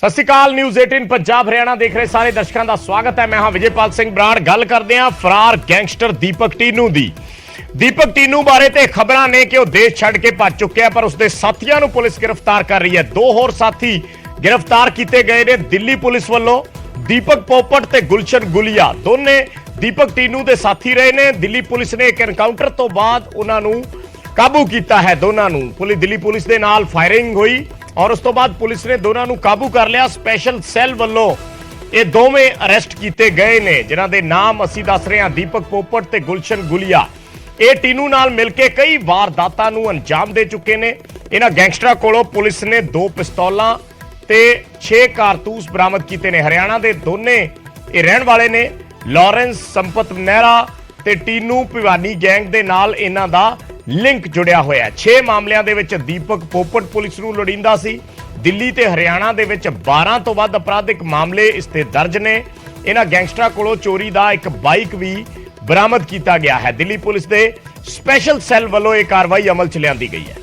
सत श्री अकाल। न्यूज़ 18 पंजाब हरियाणा देख रहे सारे दर्शकों का स्वागत है। मैं हाँ विजयपाल सिंह बराड़। गल करते हैं फरार गैंगस्टर दीपक टीनू दी। दीपक टीनू बारे ते खबरां ने कि वह देश छड़ के भज चुका है, पर उसके साथियों को पुलिस गिरफ्तार कर रही है। दो होर साथी गिरफ्तार किए गए ने दिल्ली पुलिस वालों। दीपक पोपट ते गुलशन गुलिया दोने दीपक टीनू के साथी रहे ने। दिल्ली पुलिस ने एक एनकाउंटर तो बाद उन्होंने काबू किया है। दोनों दिल्ली पुलिस के नाल फायरिंग हुई और उस तो बाद पुलिस ने दोनों को काबू कर लिया। स्पैशल सैल वालों ये दोवें अरेस्ट किए गए ने, जिन्हां दे नाम असी दस रहे हैं दीपक पोपट ते गुलशन गुलिया। ये टीनू नाल मिलके कई वारदातां नूं अंजाम दे चुके ने। इन्हां गैंगस्टरां कोलों पुलिस ने 2 पिस्तौलां ते 6 कारतूस बरामद किए ने। हरियाणा के दोने ये रहन वाले ने। लॉरेंस संपत नेहरा ते टीनू भिवानी गैंग दे नाल इन्हां दा लिंक जुड़िया होया। 6 मामलों के दीपक पोपट पुलिस नूं लोड़ींदा सी। दिल्ली ते हरियाणा दे विच 12 तो वध अपराधिक मामले इस ते दर्ज ने। इन्हां गैंगस्टरां कोलों चोरी का एक बाइक भी बरामद किया गया है। दिल्ली पुलिस के स्पैशल सैल वालों यह कार्रवाई अमल च लियांदी गई है।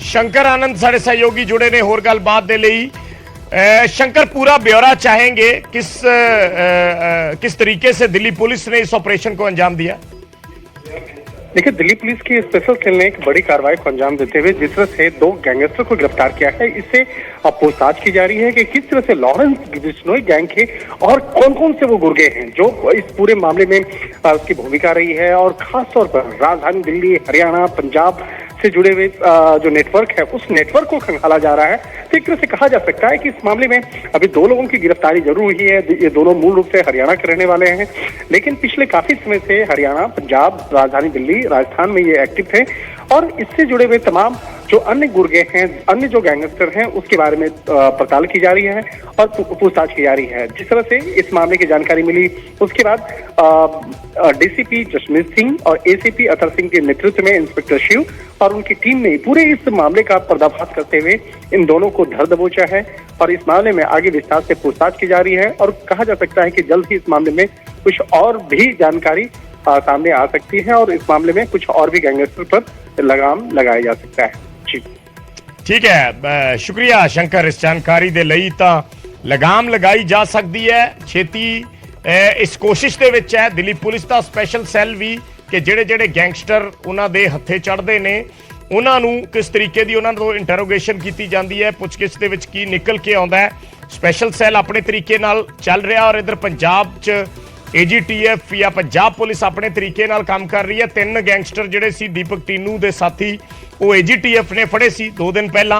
शंकर आनंद साडे सहयोगी जुड़े ने होर गलबात दे लई। शंकर, पूरा ब्यौरा चाहेंगे किस तरीके से दिल्ली पुलिस ने इस ऑपरेशन को अंजाम दिया? देखिए, दिल्ली पुलिस की स्पेशल सेल ने एक बड़ी कार्रवाई को अंजाम देते हुए जिस तरह से 2 गैंगस्टर को गिरफ्तार किया है, इससे पूछताछ की जा रही है कि किस तरह से लॉरेंस बिश्नोई गैंग के और कौन कौन से वो गुर्गे हैं जो इस पूरे मामले में उसकी भूमिका रही है। और खासतौर पर राजधानी दिल्ली, हरियाणा, पंजाब से जुड़े हुए जो नेटवर्क है, उस नेटवर्क को खंगाला जा रहा है। तो एक तरह से कहा जा सकता है कि इस मामले में अभी 2 लोगों की गिरफ्तारी जरूर हुई है। ये दोनों मूल रूप से हरियाणा के रहने वाले हैं, लेकिन पिछले काफी समय से हरियाणा, पंजाब, राजधानी दिल्ली, राजस्थान में ये एक्टिव थे। और इससे जुड़े हुए तमाम जो अन्य गुर्गे हैं, अन्य जो गैंगस्टर हैं, उसके बारे में पड़ताल की जा रही है और पूछताछ की जा रही है। जिस तरह से इस मामले की जानकारी मिली, उसके बाद डीसीपी जसमीत सिंह और एसीपी अतर सिंह के नेतृत्व में इंस्पेक्टर शिव और उनकी टीम ने पूरे इस मामले का पर्दाफाश करते हुए इन दोनों को धर दबोचा है। और इस मामले में आगे विस्तार से पूछताछ की जा रही है और कहा जा सकता है कि जल्द ही इस मामले में कुछ और भी जानकारी सामने आ सकती है और इस मामले में कुछ और भी गैंगस्टर पर लगाम लगाया जा सकता है। जी ठीक है, शुक्रिया शंकर इस जानकारी दे लई। तां लगाम लगाई जा सकती है छेती इस कोशिश दे विच है दिल्ली पुलिस का स्पैशल सैल भी कि ਜਿਹੜੇ गैंगस्टर उन्हां दे हत्थे चढ़दे ने उन्हां नूं किस तरीके दी उन्हां तों इंटरोगेशन की जाती है, पुछगिछ दे विच की निकल के आउंदा है। स्पैशल सैल अपने तरीके नाल चल रहा और इधर पंजाब च AGTF या पंजाब पुलिस अपने तरीके नाल काम कर रही है। 3 गैंगस्टर जिहड़े सी दीपक टीनू दे साथी वो AGTF ने फड़े सी 2 दिन पहला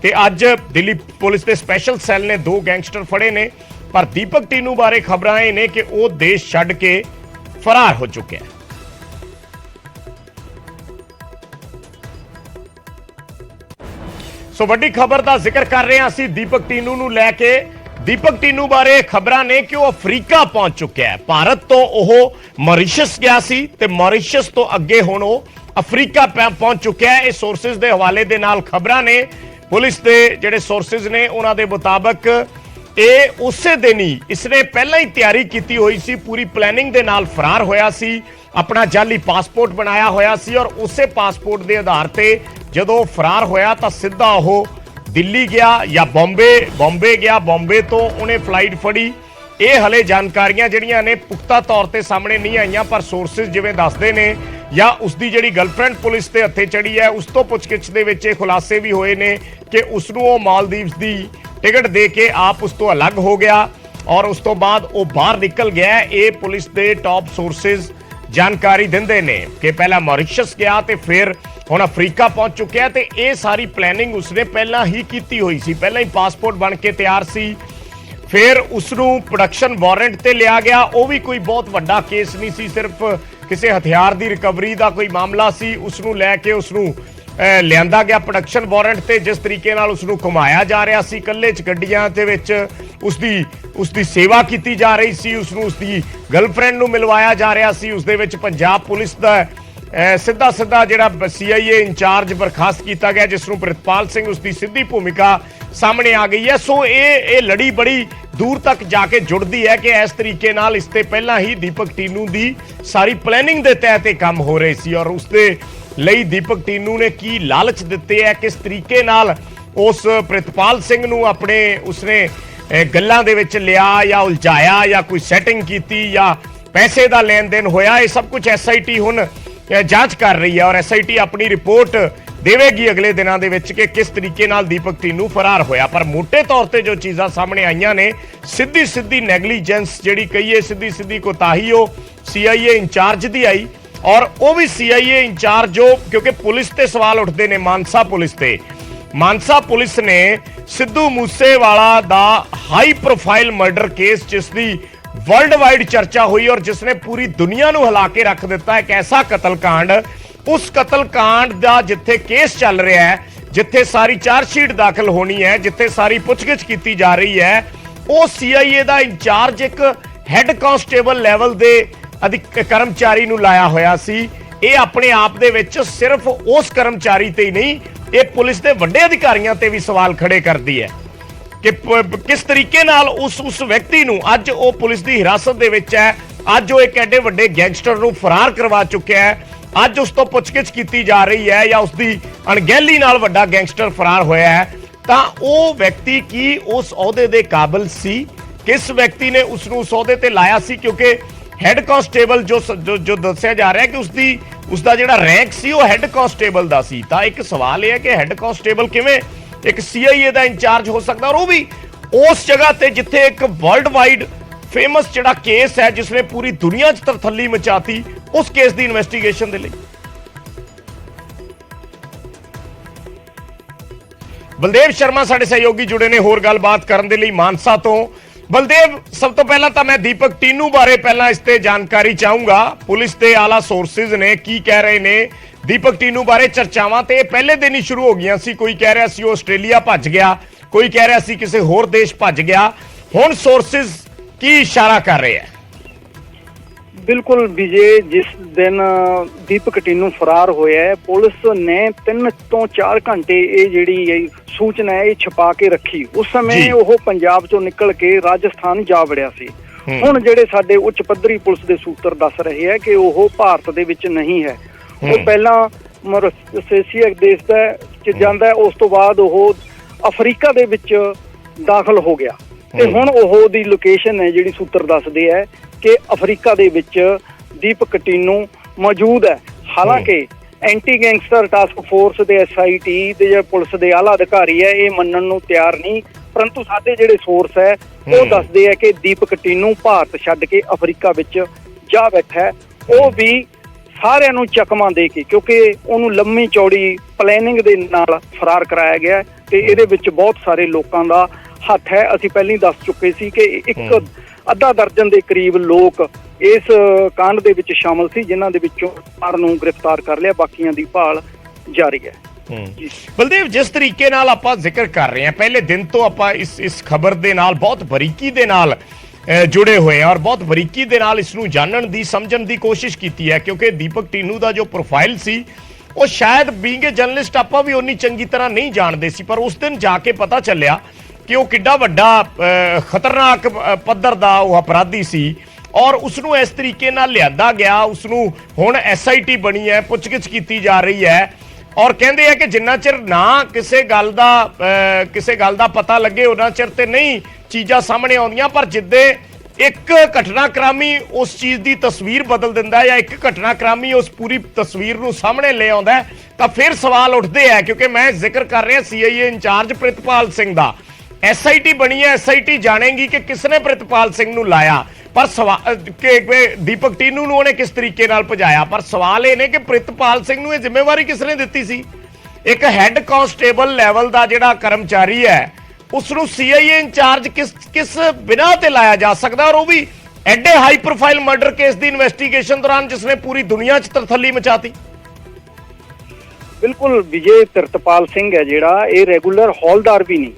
ते अज दिल्ली पुलिस के स्पैशल सैल ने 2 गैंगस्टर फड़े ने। पर दीपक टीनू बारे खबरां ये ने कि वो देश छड्ड के फरार हो चुके हैं। सो वड्डी खबर का जिक्र कर रहे हैं असीं दीपक टीनू नूं लैके। दीपक टीनू बारे खबरां ने कि वह अफ्रीका पहुंच चुका है। भारत तो वह मॉरिशस गया सी ते मॉरिशस तो अगे हुण वह अफ्रीका पहुंच चुका है। इस सोर्सेज के हवाले दे नाल खबरां ने, पुलिस के जिहड़े सोर्सेज ने उन्हां दे मुताबक ये उसे दिन ही इसने पहला ही तैयारी की हुई सी, पूरी प्लैनिंग दे नाल फरार होया सी, अपना जाली पासपोर्ट बनाया होया सी और उसे पासपोर्ट के आधार पर जदों फरार होया तो सीधा वह दिल्ली गया या बॉम्बे गया। बॉम्बे तो उन्हें फ्लाइट फड़ी। ये हले जानकारियां जिहड़ियां ने पुख्ता तौर पर सामने नहीं आईयां, पर सोर्सेज जिवें दसदे ने या उसकी जिहड़ी गर्लफ्रेंड पुलिस के हत्थे चढ़ी है उस तो पुछगिछ दे विच खुलासे भी होए ने कि उसनूं वो मालदीव्स की टिकट दे के आप उस तो अलग हो गया और उस तो बाद वो बाहर निकल गया। ये पुलिस के टॉप सोर्सेज जानकारी दिंदे ने कि पहला मॉरिशस गया तो फिर हुण अफ्रीका पहुंच चुका है। तो ये सारी प्लैनिंग उसने पहला ही की हुई सी, पहला ही पासपोर्ट बन के तैयार सी। फिर उसनूं प्रोडक्शन वारंट ते लिया गया। वो भी कोई बहुत वड्डा केस नहीं सी, सिर्फ किसी हथियार की रिकवरी का कोई मामला सी। उसनूं लैके उसनूं लियांदा गया प्रोडक्शन वारंट ते। जिस तरीके नाल उसनूं घुमाया जा रहा सी कल्ले च गड्डियां दे विच, उसकी सेवा की जा रही सी, उसनूं उसकी गर्लफ्रेंड नूं मिलवाया जा रहा सी। उसदे विच पंजाब पुलिस का सीधा जिहड़ा CIA इंचार्ज बर्खास्त किया गया, जिसनूं प्रितपाल सिंह उसकी सीधी भूमिका सामने आ गई है। सो ये लड़ी बड़ी दूर तक जाके जुड़ती है कि इस तरीके नाल इसते पहला ही दीपक टीनू की सारी प्लैनिंग के तहत काम हो रही सी और उसके ਲਈ ਦੀਪਕ ਟੀਨੂ ਨੇ ਕੀ ਲਾਲਚ ਦਿੱਤੇ ਹੈ, ਕਿਸ ਤਰੀਕੇ ਨਾਲ ਉਸ ਪ੍ਰਿਤਪਾਲ ਸਿੰਘ ਨੂੰ ਆਪਣੇ ਉਸਨੇ ਗੱਲਾਂ ਦੇ ਵਿੱਚ ਲਿਆ ਜਾਂ ਉਲਝਾਇਆ ਜਾਂ ਕੋਈ ਸੈਟਿੰਗ ਕੀਤੀ ਜਾਂ ਪੈਸੇ ਦਾ ਲੈਣ ਦੇਣ ਹੋਇਆ, ਇਹ ਸਭ ਕੁਝ ਐਸਆਈਟੀ ਹੁਣ ਜਾਂਚ ਕਰ ਰਹੀ ਹੈ ਔਰ ਐਸਆਈਟੀ ਆਪਣੀ ਰਿਪੋਰਟ ਦੇਵੇਗੀ ਅਗਲੇ ਦਿਨਾਂ ਦੇ ਵਿੱਚ ਕਿ ਕਿਸ ਤਰੀਕੇ ਨਾਲ ਦੀਪਕ ਟੀਨੂ ਫਰਾਰ ਹੋਇਆ। ਪਰ ਮੋٹے ਤੌਰ ਤੇ ਜੋ ਚੀਜ਼ਾਂ ਸਾਹਮਣੇ ਆਈਆਂ ਨੇ, ਸਿੱਧੀ ਨੈਗਲੀਜੈਂਸ ਜਿਹੜੀ ਕਹੀਏ, ਸਿੱਧੀ ਕੋਤਾਹੀ ਉਹ ਸੀਆਈਏ ਇੰਚਾਰਜ ਦੀ ਆਈ ਔਰ ਉਹ ਵੀ ਸੀਆਈਏ ਇੰਚਾਰਜ ਜੋ, ਕਿਉਂਕਿ ਪੁਲਿਸ ਤੇ ਸਵਾਲ ਉੱਠਦੇ ਨੇ, ਮਾਨਸਾ ਪੁਲਿਸ ਨੇ ਸਿੱਧੂ ਮੂਸੇਵਾਲਾ ਦਾ ਹਾਈ ਪ੍ਰੋਫਾਈਲ ਮਰਡਰ ਕੇਸ, ਜਿਸ ਦੀ ਵਰਲਡ ਵਾਈਡ ਚਰਚਾ ਹੋਈ ਔਰ ਜਿਸ ਨੇ ਪੂਰੀ ਦੁਨੀਆ ਨੂੰ ਹਿਲਾ ਕੇ ਰੱਖ ਦਿੱਤਾ, ਇੱਕ ਐਸਾ ਕਤਲकांड, ਉਸ ਕਤਲकांड ਦਾ ਜਿੱਥੇ ਕੇਸ ਚੱਲ ਰਿਹਾ ਹੈ, ਜਿੱਥੇ ਸਾਰੀ ਚਾਰਜਸ਼ੀਟ ਦਾਖਲ ਹੋਣੀ ਹੈ, ਜਿੱਥੇ ਸਾਰੀ ਪੁੱਛਗਿੱਛ ਕੀਤੀ ਜਾ ਰਹੀ ਹੈ, ਉਹ ਸੀਆਈਏ ਦਾ ਇੰਚਾਰਜ ਇੱਕ ਹੈੱਡ ਕਾਂਸਟੇਬਲ ਲੈਵਲ ਦੇ ਕਰਮਚਾਰੀ ਨੂੰ ਲਾਇਆ ਹੋਇਆ ਸੀ। ਇਹ ਆਪਣੇ ਆਪ ਦੇ ਵਿੱਚ ਸਿਰਫ ਉਸ ਕਰਮਚਾਰੀ ਤੇ ਹੀ ਨਹੀਂ, ਇਹ ਪੁਲਿਸ ਦੇ ਵੱਡੇ ਅਧਿਕਾਰੀਆਂ ਤੇ ਵੀ ਸਵਾਲ ਖੜੇ ਕਰਦੀ ਹੈ ਕਿ ਕਿਸ ਤਰੀਕੇ ਨਾਲ ਉਸ ਵਿਅਕਤੀ ਨੂੰ, ਅੱਜ ਉਹ ਪੁਲਿਸ ਦੀ ਹਿਰਾਸਤ ਦੇ ਵਿੱਚ ਹੈ, ਅੱਜ ਉਹ ਇੱਕ ਐਡੇ ਵੱਡੇ ਗੈਂਗਸਟਰ ਨੂੰ ਫਰਾਰ ਕਰਵਾ ਚੁੱਕਿਆ ਹੈ, ਅੱਜ ਉਸ ਤੋਂ ਪੁੱਛਗਿੱਛ ਕੀਤੀ ਜਾ ਰਹੀ ਹੈ ਜਾਂ ਉਸ ਦੀ ਅਣਗਹਿਲੀ ਨਾਲ ਵੱਡਾ ਗੈਂਗਸਟਰ ਫਰਾਰ ਹੋਇਆ ਹੈ, ਤਾਂ ਉਹ ਵਿਅਕਤੀ ਕੀ ਉਸ ਅਹੁਦੇ ਦੇ ਕਾਬਿਲ ਸੀ? ਕਿਸ ਵਿਅਕਤੀ ਨੇ ਉਸ ਨੂੰ ਉਸ ਅਹੁਦੇ ਤੇ ਲਾਇਆ ਸੀ? ਕਿਉਂਕਿ ਹੈੱਡ ਕਾਂਸਟੇਬਲ ਜੋ ਦੱਸਿਆ ਜਾ ਰਿਹਾ ਕਿ ਉਸ ਦਾ ਜਿਹੜਾ ਰੈਂਕ ਸੀ ਉਹ ਹੈੱਡ ਕਾਂਸਟੇਬਲ ਦਾ ਸੀ। ਤਾਂ ਇੱਕ ਸਵਾਲ ਇਹ ਹੈ ਕਿ ਹੈੱਡ ਕਾਂਸਟੇਬਲ ਕਿਵੇਂ ਇੱਕ ਸੀਆਈਏ ਦਾ ਇੰਚਾਰਜ ਹੋ ਸਕਦਾ, ਔਰ ਉਹ ਵੀ ਉਸ ਜਗ੍ਹਾ ਤੇ ਜਿੱਥੇ ਇੱਕ ਵਰਲਡ ਵਾਈਡ ਫੇਮਸ ਜਿਹੜਾ ਕੇਸ ਹੈ, ਜਿਸਨੇ ਪੂਰੀ ਦੁਨੀਆ 'ਚ ਤਰਥੱਲੀ ਮਚਾਤੀ, ਉਸ ਕੇਸ ਦੀ ਇਨਵੈਸਟੀਗੇਸ਼ਨ ਦੇ ਲਈ। ਬਲਦੇਵ ਸ਼ਰਮਾ ਸਾਡੇ ਸਹਿਯੋਗੀ ਜੁੜੇ ਨੇ ਹੋਰ ਗੱਲਬਾਤ ਕਰਨ ਦੇ ਲਈ ਮਾਨਸਾ ਤੋਂ। ਬਲਦੇਵ, ਸਭ ਤੋਂ ਪਹਿਲਾਂ ਤਾਂ ਮੈਂ ਦੀਪਕ ਟੀਨੂ ਬਾਰੇ ਪਹਿਲਾਂ ਇਸ ਤੇ ਜਾਣਕਾਰੀ ਚਾਹੂੰਗਾ। ਪੁਲਿਸ ਦੇ ਆਲਾ ਸੋਰਸਿਸ ਨੇ ਕੀ ਕਹਿ ਰਹੇ ਨੇ ਦੀਪਕ ਟੀਨੂ ਬਾਰੇ? ਚਰਚਾਵਾਂ ਤੇ ਪਹਿਲੇ ਦਿਨ ਹੀ ਸ਼ੁਰੂ ਹੋ ਗਈਆਂ ਸੀ। ਕੋਈ ਕਹਿ ਰਿਹਾ ਸੀ ਉਹ ਆਸਟ੍ਰੇਲੀਆ ਭੱਜ ਗਿਆ, ਕੋਈ ਕਹਿ ਰਿਹਾ ਸੀ ਕਿਸੇ ਹੋਰ ਦੇਸ਼ ਭੱਜ ਗਿਆ। ਹੁਣ ਸੋਰਸਿਸ ਕੀ ਇਸ਼ਾਰਾ ਕਰ ਰਹੇ ਹੈ? ਬਿਲਕੁਲ ਵਿਜੇ, ਜਿਸ ਦਿਨ ਦੀਪਕ ਟੀਨੂ ਫਰਾਰ ਹੋਇਆ ਹੈ, ਪੁਲਿਸ ਨੇ 3 ਤੋਂ 4 ਘੰਟੇ ਇਹ ਜਿਹੜੀ ਸੂਚਨਾ ਹੈ ਇਹ ਛੁਪਾ ਕੇ ਰੱਖੀ। ਉਸ ਸਮੇਂ ਉਹ ਪੰਜਾਬ ਚੋਂ ਨਿਕਲ ਕੇ ਰਾਜਸਥਾਨ ਜਾ ਵੜਿਆ ਸੀ। ਹੁਣ ਜਿਹੜੇ ਸਾਡੇ ਉੱਚ ਪੱਧਰੀ ਪੁਲਿਸ ਦੇ ਸੂਤਰ ਦੱਸ ਰਹੇ ਹੈ ਕਿ ਉਹ ਭਾਰਤ ਦੇ ਵਿੱਚ ਨਹੀਂ ਹੈ। ਉਹ ਪਹਿਲਾਂ ਮੌਰੀਸ਼ੀਅਸ ਦੇਸ਼ ਚ ਜਾਂਦਾ ਹੈ, ਉਸ ਤੋਂ ਬਾਅਦ ਉਹ ਅਫਰੀਕਾ ਦੇ ਵਿੱਚ ਦਾਖਲ ਹੋ ਗਿਆ ਤੇ ਹੁਣ ਉਹ ਦੀ ਲੋਕੇਸ਼ਨ ਹੈ ਜਿਹੜੀ ਸੂਤਰ ਦੱਸਦੇ ਹੈ ਕਿ ਅਫਰੀਕਾ ਦੇ ਵਿੱਚ ਦੀਪਕ ਟੀਨੂ ਮੌਜੂਦ ਹੈ। ਹਾਲਾਂਕਿ ਐਂਟੀ ਗੈਂਗਸਟਰ ਟਾਸਕ ਫੋਰਸ ਦੇ ਐਸਆਈਟੀ ਦੇ ਜਿਹੜੇ ਪੁਲਿਸ ਦੇ ਆਲਾ ਅਧਿਕਾਰੀ ਹੈ ਇਹ ਮੰਨਣ ਨੂੰ ਤਿਆਰ ਨਹੀਂ, ਪਰੰਤੂ ਸਾਡੇ ਜਿਹੜੇ ਸੋਰਸ ਹੈ ਉਹ ਦੱਸਦੇ ਹੈ ਕਿ ਦੀਪਕ ਟੀਨੂ ਭਾਰਤ ਛੱਡ ਕੇ ਅਫਰੀਕਾ ਵਿੱਚ ਜਾ ਬੈਠਾ ਹੈ। ਉਹ ਵੀ ਸਾਰਿਆਂ ਨੂੰ ਚਕਮਾ ਦੇ ਕੇ, ਕਿਉਂਕਿ ਉਹਨੂੰ ਲੰਮੀ ਚੌੜੀ ਪਲੈਨਿੰਗ ਦੇ ਨਾਲ ਫਰਾਰ ਕਰਾਇਆ ਗਿਆ ਤੇ ਇਹਦੇ ਵਿੱਚ ਬਹੁਤ ਸਾਰੇ ਲੋਕਾਂ ਦਾ ਹੱਥ ਹੈ। ਅਸੀਂ ਪਹਿਲਾਂ ਹੀ ਦੱਸ ਚੁੱਕੇ ਸੀ ਕਿ ਅੱਧਾ ਦਰਜਨ ਦੇ ਕਰੀਬ ਲੋਕ ਇਸ ਕਾਂਡ ਦੇ ਵਿੱਚ ਸ਼ਾਮਲ ਸੀ, ਜਿਨ੍ਹਾਂ ਦੇ ਵਿੱਚੋਂ 4 ਨੂੰ ਗ੍ਰਿਫਤਾਰ ਕਰ ਲਿਆ, ਬਾਕੀਆਂ ਦੀ ਭਾਲ ਜਾਰੀ ਹੈ। ਬਲਦੇਵ, ਜਿਸ ਤਰੀਕੇ ਨਾਲ ਆਪਾਂ ਜ਼ਿਕਰ ਕਰ ਰਹੇ ਹਾਂ, ਪਹਿਲੇ ਦਿਨ ਤੋਂ ਆਪਾਂ ਇਸ ਖਬਰ ਦੇ ਨਾਲ ਬਹੁਤ ਬਰੀਕੀ ਦੇ ਨਾਲ ਜੁੜੇ ਹੋਏ ਹਾਂ ਔਰ ਬਹੁਤ ਬਰੀਕੀ ਦੇ ਨਾਲ ਇਸ ਨੂੰ ਜਾਣਨ ਦੀ, ਸਮਝਣ ਦੀ ਕੋਸ਼ਿਸ਼ ਕੀਤੀ ਹੈ, ਕਿਉਂਕਿ ਦੀਪਕ ਟੀਨੂ ਦਾ ਜੋ ਪ੍ਰੋਫਾਈਲ ਸੀ ਉਹ ਸ਼ਾਇਦ ਬੀਇੰਗ ਏ ਜਰਨਲਿਸਟ ਆਪਾਂ ਵੀ ਉਨੀ ਚੰਗੀ ਤਰ੍ਹਾਂ ਨਹੀਂ ਜਾਣਦੇ ਸੀ, ਪਰ ਉਸ ਦਿਨ ਜਾ ਕੇ ਪਤਾ ਚੱਲਿਆ ਕਿ ਉਹ ਕਿੱਡਾ ਵੱਡਾ ਖਤਰਨਾਕ ਪੱਧਰ ਦਾ ਉਹ ਅਪਰਾਧੀ ਸੀ ਔਰ ਉਸ ਨੂੰ ਇਸ ਤਰੀਕੇ ਨਾਲ ਲਿਆਂਦਾ ਗਿਆ। ਉਸ ਨੂੰ ਹੁਣ ਐਸਆਈਟੀ ਬਣੀ ਹੈ, ਪੁੱਛਗਿੱਛ ਕੀਤੀ ਜਾ ਰਹੀ ਹੈ ਔਰ ਕਹਿੰਦੇ ਆ ਕਿ ਜਿੰਨਾ ਚਿਰ ਨਾ ਕਿਸੇ ਗੱਲ ਦਾ ਪਤਾ ਲੱਗੇ ਉਹਨਾਂ ਚਿਰ ਤੇ ਨਹੀਂ ਚੀਜ਼ਾਂ ਸਾਹਮਣੇ ਆਉਂਦੀਆਂ, ਪਰ ਜਿੱਦੇ ਇੱਕ ਘਟਨਾਕ੍ਰਮੀ ਉਸ ਚੀਜ਼ ਦੀ ਤਸਵੀਰ ਬਦਲ ਦਿੰਦਾ ਜਾਂ ਇੱਕ ਘਟਨਾਕ੍ਰਮੀ ਉਸ ਪੂਰੀ ਤਸਵੀਰ ਨੂੰ ਸਾਹਮਣੇ ਲੈ ਆਉਂਦਾ ਤਾਂ ਫਿਰ ਸਵਾਲ ਉੱਠਦੇ ਆ। ਕਿਉਂਕਿ ਮੈਂ ਜ਼ਿਕਰ ਕਰ ਰਿਹਾ ਸੀਆਈਏ ਇੰਚਾਰਜ ਪ੍ਰਿਤਪਾਲ ਸਿੰਘ ਦਾ। ਐਸਆਈਟੀ ਬਣੀ ਹੈ, ਐਸਆਈਟੀ ਜਾਣੇਗੀ ਕਿ ਕਿਸਨੇ ਪ੍ਰਿਤਪਾਲ ਸਿੰਘ ਨੂੰ ਲਾਇਆ, ਪਰ ਕਿ ਦੀਪਕ ਟੀਨੂ ਨੂੰ ਉਹਨੇ ਕਿਸ ਤਰੀਕੇ ਨਾਲ ਭਜਾਇਆ। ਪਰ ਸਵਾਲ ਇਹ ਨੇ ਕਿ ਪ੍ਰਿਤਪਾਲ ਸਿੰਘ ਨੂੰ ਇਹ ਜ਼ਿੰਮੇਵਾਰੀ ਕਿਸਨੇ ਦਿੱਤੀ ਸੀ? ਇੱਕ ਹੈੱਡ ਕਾਂਸਟੇਬਲ ਲੈਵਲ ਦਾ ਜਿਹੜਾ ਕਰਮਚਾਰੀ ਹੈ ਉਸ ਨੂੰ ਸੀਆਈਏ ਇੰਚਾਰਜ ਕਿਸ ਬਿਨਾਂ ਤੇ ਲਾਇਆ ਜਾ ਸਕਦਾ, ਔਰ ਉਹ ਵੀ ਐਡੇ ਹਾਈ ਪ੍ਰੋਫਾਈਲ ਮਰਡਰ ਕੇਸ ਦੀ ਇਨਵੈਸਟੀਗੇਸ਼ਨ ਦੌਰਾਨ ਜਿਸਨੇ ਪੂਰੀ ਦੁਨੀਆ 'ਚ ਤਰਥੱਲੀ ਮਚਾਤੀ। ਬਿਲਕੁਲ ਵਿਜੇ, ਪ੍ਰਿਤਪਾਲ ਸਿੰਘ ਹੈ ਜਿਹੜਾ ਇਹ ਰੈਗੂਲਰ ਹੌਲਦਾਰ ਵੀ ਨਹੀਂ।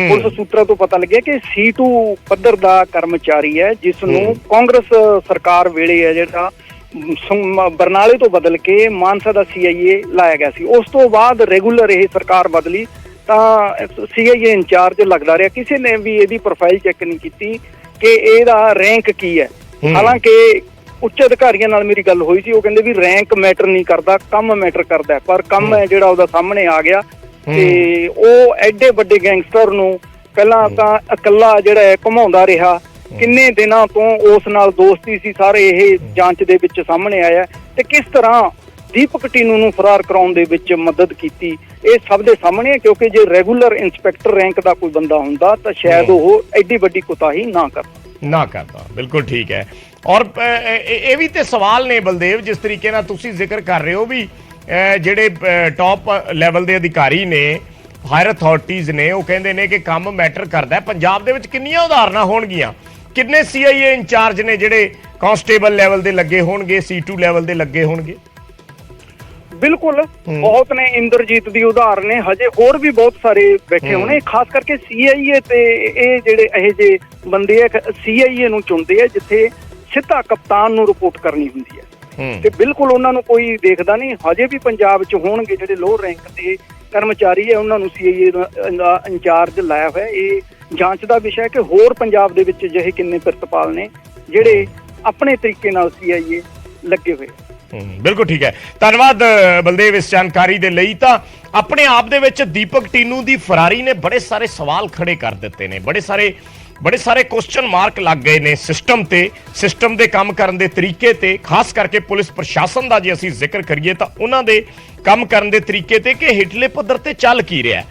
ਪੁਲਿਸ ਸੂਤਰਾਂ ਤੋਂ ਪਤਾ ਲੱਗਿਆ ਕਿ C2 ਪੱਧਰ ਦਾ ਕਰਮਚਾਰੀ ਹੈ, ਜਿਸ ਨੂੰ ਕਾਂਗਰਸ ਸਰਕਾਰ ਵੇਲੇ ਹੈ ਜਿਹੜਾ ਬਰਨਾਲੇ ਤੋਂ ਬਦਲ ਕੇ ਮਾਨਸਾ ਦਾ ਸੀਆਈਏ ਲਾਇਆ ਗਿਆ ਸੀ। ਉਸ ਤੋਂ ਬਾਅਦ ਰੈਗੂਲਰ ਇਹ ਸਰਕਾਰ ਬਦਲੀ ਤਾਂ ਸੀਆਈਏ ਇੰਚਾਰਜ ਲੱਗਦਾ ਰਿਹਾ। ਕਿਸੇ ਨੇ ਵੀ ਇਹਦੀ ਪ੍ਰੋਫਾਈਲ ਚੈੱਕ ਨਹੀਂ ਕੀਤੀ ਕਿ ਇਹਦਾ ਰੈਂਕ ਕੀ ਹੈ। ਹਾਲਾਂਕਿ ਉੱਚ ਅਧਿਕਾਰੀਆਂ ਨਾਲ ਮੇਰੀ ਗੱਲ ਹੋਈ ਸੀ, ਉਹ ਕਹਿੰਦੇ ਵੀ ਰੈਂਕ ਮੈਟਰ ਨਹੀਂ ਕਰਦਾ, ਕੰਮ ਮੈਟਰ ਕਰਦਾ। ਪਰ ਕੰਮ ਹੈ ਜਿਹੜਾ ਉਹਦਾ ਸਾਹਮਣੇ ਆ ਗਿਆ ਤੇ ਉਹ ਐਡੇ ਵੱਡੇ ਗੈਂਗਸਟਰ ਨੂੰ ਪਹਿਲਾਂ ਤਾਂ ਇਕੱਲਾ ਜਿਹੜਾ ਹੈ ਘੁਮਾਉਂਦਾ ਰਿਹਾ, ਕਿੰਨੇ ਦਿਨਾਂ ਤੋਂ ਉਸ ਨਾਲ ਦੋਸਤੀ ਸੀ, ਸਾਰੇ ਇਹ ਜਾਂਚ ਦੇ ਵਿੱਚ ਸਾਹਮਣੇ ਆਇਆ ਤੇ ਕਿਸ ਤਰ੍ਹਾਂ ਦੀਪਕ ਟੀਨੂ ਨੂੰ ਫਰਾਰ ਕਰਾਉਣ ਦੇ ਵਿੱਚ ਮਦਦ ਕੀਤੀ ਇਹ ਸਭ ਦੇ ਸਾਹਮਣੇ ਹੈ। ਕਿਉਂਕਿ ਜੇ ਰੈਗੂਲਰ ਇੰਸਪੈਕਟਰ ਰੈਂਕ ਦਾ ਕੋਈ ਬੰਦਾ ਹੁੰਦਾ ਤਾਂ ਸ਼ਾਇਦ ਉਹ ਐਡੀ ਵੱਡੀ ਕੁਤਾਹੀ ਨਾ ਕਰਦਾ। ਬਿਲਕੁਲ ਠੀਕ ਹੈ। ਔਰ ਇਹ ਵੀ ਤੇ ਸਵਾਲ ਨੇ ਬਲਦੇਵ, ਜਿਸ ਤਰੀਕੇ ਨਾਲ ਤੁਸੀਂ ਜ਼ਿਕਰ ਕਰ ਰਹੇ ਹੋ ਵੀ ਜਿਹੜੇ ਟੌਪ ਲੈਵਲ ਦੇ ਅਧਿਕਾਰੀ ਨੇ, ਹਾਇਰ ਅਥਾਰਟੀਜ਼ ਨੇ, ਉਹ ਕਹਿੰਦੇ ਨੇ ਕਿ ਕੰਮ ਮੈਟਰ ਕਰਦਾ। ਪੰਜਾਬ ਦੇ ਵਿੱਚ ਕਿੰਨੀਆਂ ਉਦਾਹਰਨਾਂ ਹੋਣਗੀਆਂ, ਕਿੰਨੇ CIA ਇੰਚਾਰਜ ਨੇ ਜਿਹੜੇ ਕਾਂਸਟੇਬਲ ਲੈਵਲ ਦੇ ਲੱਗੇ ਹੋਣਗੇ, C2 ਲੈਵਲ ਦੇ ਲੱਗੇ ਹੋਣਗੇ। ਬਿਲਕੁਲ ਬਹੁਤ ਨੇ, ਇੰਦਰਜੀਤ ਦੀ ਉਦਾਹਰਨ ਨੇ, ਹਜੇ ਹੋਰ ਵੀ ਬਹੁਤ ਸਾਰੇ ਬੈਠੇ ਹੋਣੇ। ਖਾਸ ਕਰਕੇ CIA ਤੇ ਇਹ ਜਿਹੜੇ ਇਹ ਜੇ ਬੰਦੇ ਆ CIA ਨੂੰ ਚੁਣਦੇ ਆ ਜਿੱਥੇ ਸਿੱਧਾ ਕਪਤਾਨ ਨੂੰ ਰਿਪੋਰਟ ਕਰਨੀ ਹੁੰਦੀ ਹੈ ਤੇ ਬਿਲਕੁਲ ਉਹਨਾਂ ਨੂੰ ਕੋਈ ਦੇਖਦਾ ਨਹੀਂ। ਹਜੇ ਵੀ ਪੰਜਾਬ 'ਚ ਹੋਣਗੇ ਜਿਹੜੇ ਲੋਅਰ ਰੈਂਕ ਦੇ ਕਰਮਚਾਰੀ ਹੈ, ਉਹਨਾਂ ਨੂੰ CIA ਦਾ ਇੰਚਾਰਜ ਲਾਇਆ ਹੋਇਆ। ਇਹ ਜਾਂਚ ਦਾ ਵਿਸ਼ਾ ਹੈ ਕਿ ਹੋਰ ਪੰਜਾਬ ਦੇ ਵਿੱਚ ਅਜਿਹੇ ਕਿੰਨੇ ਪ੍ਰਿਤਪਾਲ ਨੇ ਜਿਹੜੇ ਆਪਣੇ ਤਰੀਕੇ ਨਾਲ CIA ਲੱਗੇ ਹੋਏ। ਬਿਲਕੁਲ ਠੀਕ ਹੈ, ਧੰਨਵਾਦ ਬਲਦੇਵ ਇਸ ਜਾਣਕਾਰੀ ਦੇ ਲਈ। ਤਾਂ ਆਪਣੇ ਆਪ ਦੇ ਵਿੱਚ ਦੀਪਕ ਟੀਨੂ ਦੀ ਫਰਾਰੀ ਨੇ ਬੜੇ ਸਾਰੇ ਸਵਾਲ ਖੜੇ ਕਰ ਦਿੱਤੇ ਨੇ, ਬੜੇ ਸਾਰੇ ਕੁਐਸਚਨ ਮਾਰਕ ਲੱਗ ਗਏ ਨੇ ਸਿਸਟਮ ਤੇ, ਸਿਸਟਮ ਦੇ ਕੰਮ ਕਰਨ ਦੇ ਤਰੀਕੇ ਤੇ, ਖਾਸ ਕਰਕੇ ਪੁਲਿਸ ਪ੍ਰਸ਼ਾਸਨ ਦਾ ਜੇ ਅਸੀਂ ਜ਼ਿਕਰ ਕਰੀਏ ਤਾਂ ਉਹਨਾਂ ਦੇ ਕੰਮ ਕਰਨ ਦੇ ਤਰੀਕੇ ਤੇ ਕਿ ਹੇਠਲੇ ਪੱਧਰ ਤੇ ਚੱਲ ਕੀ ਰਿਹਾ,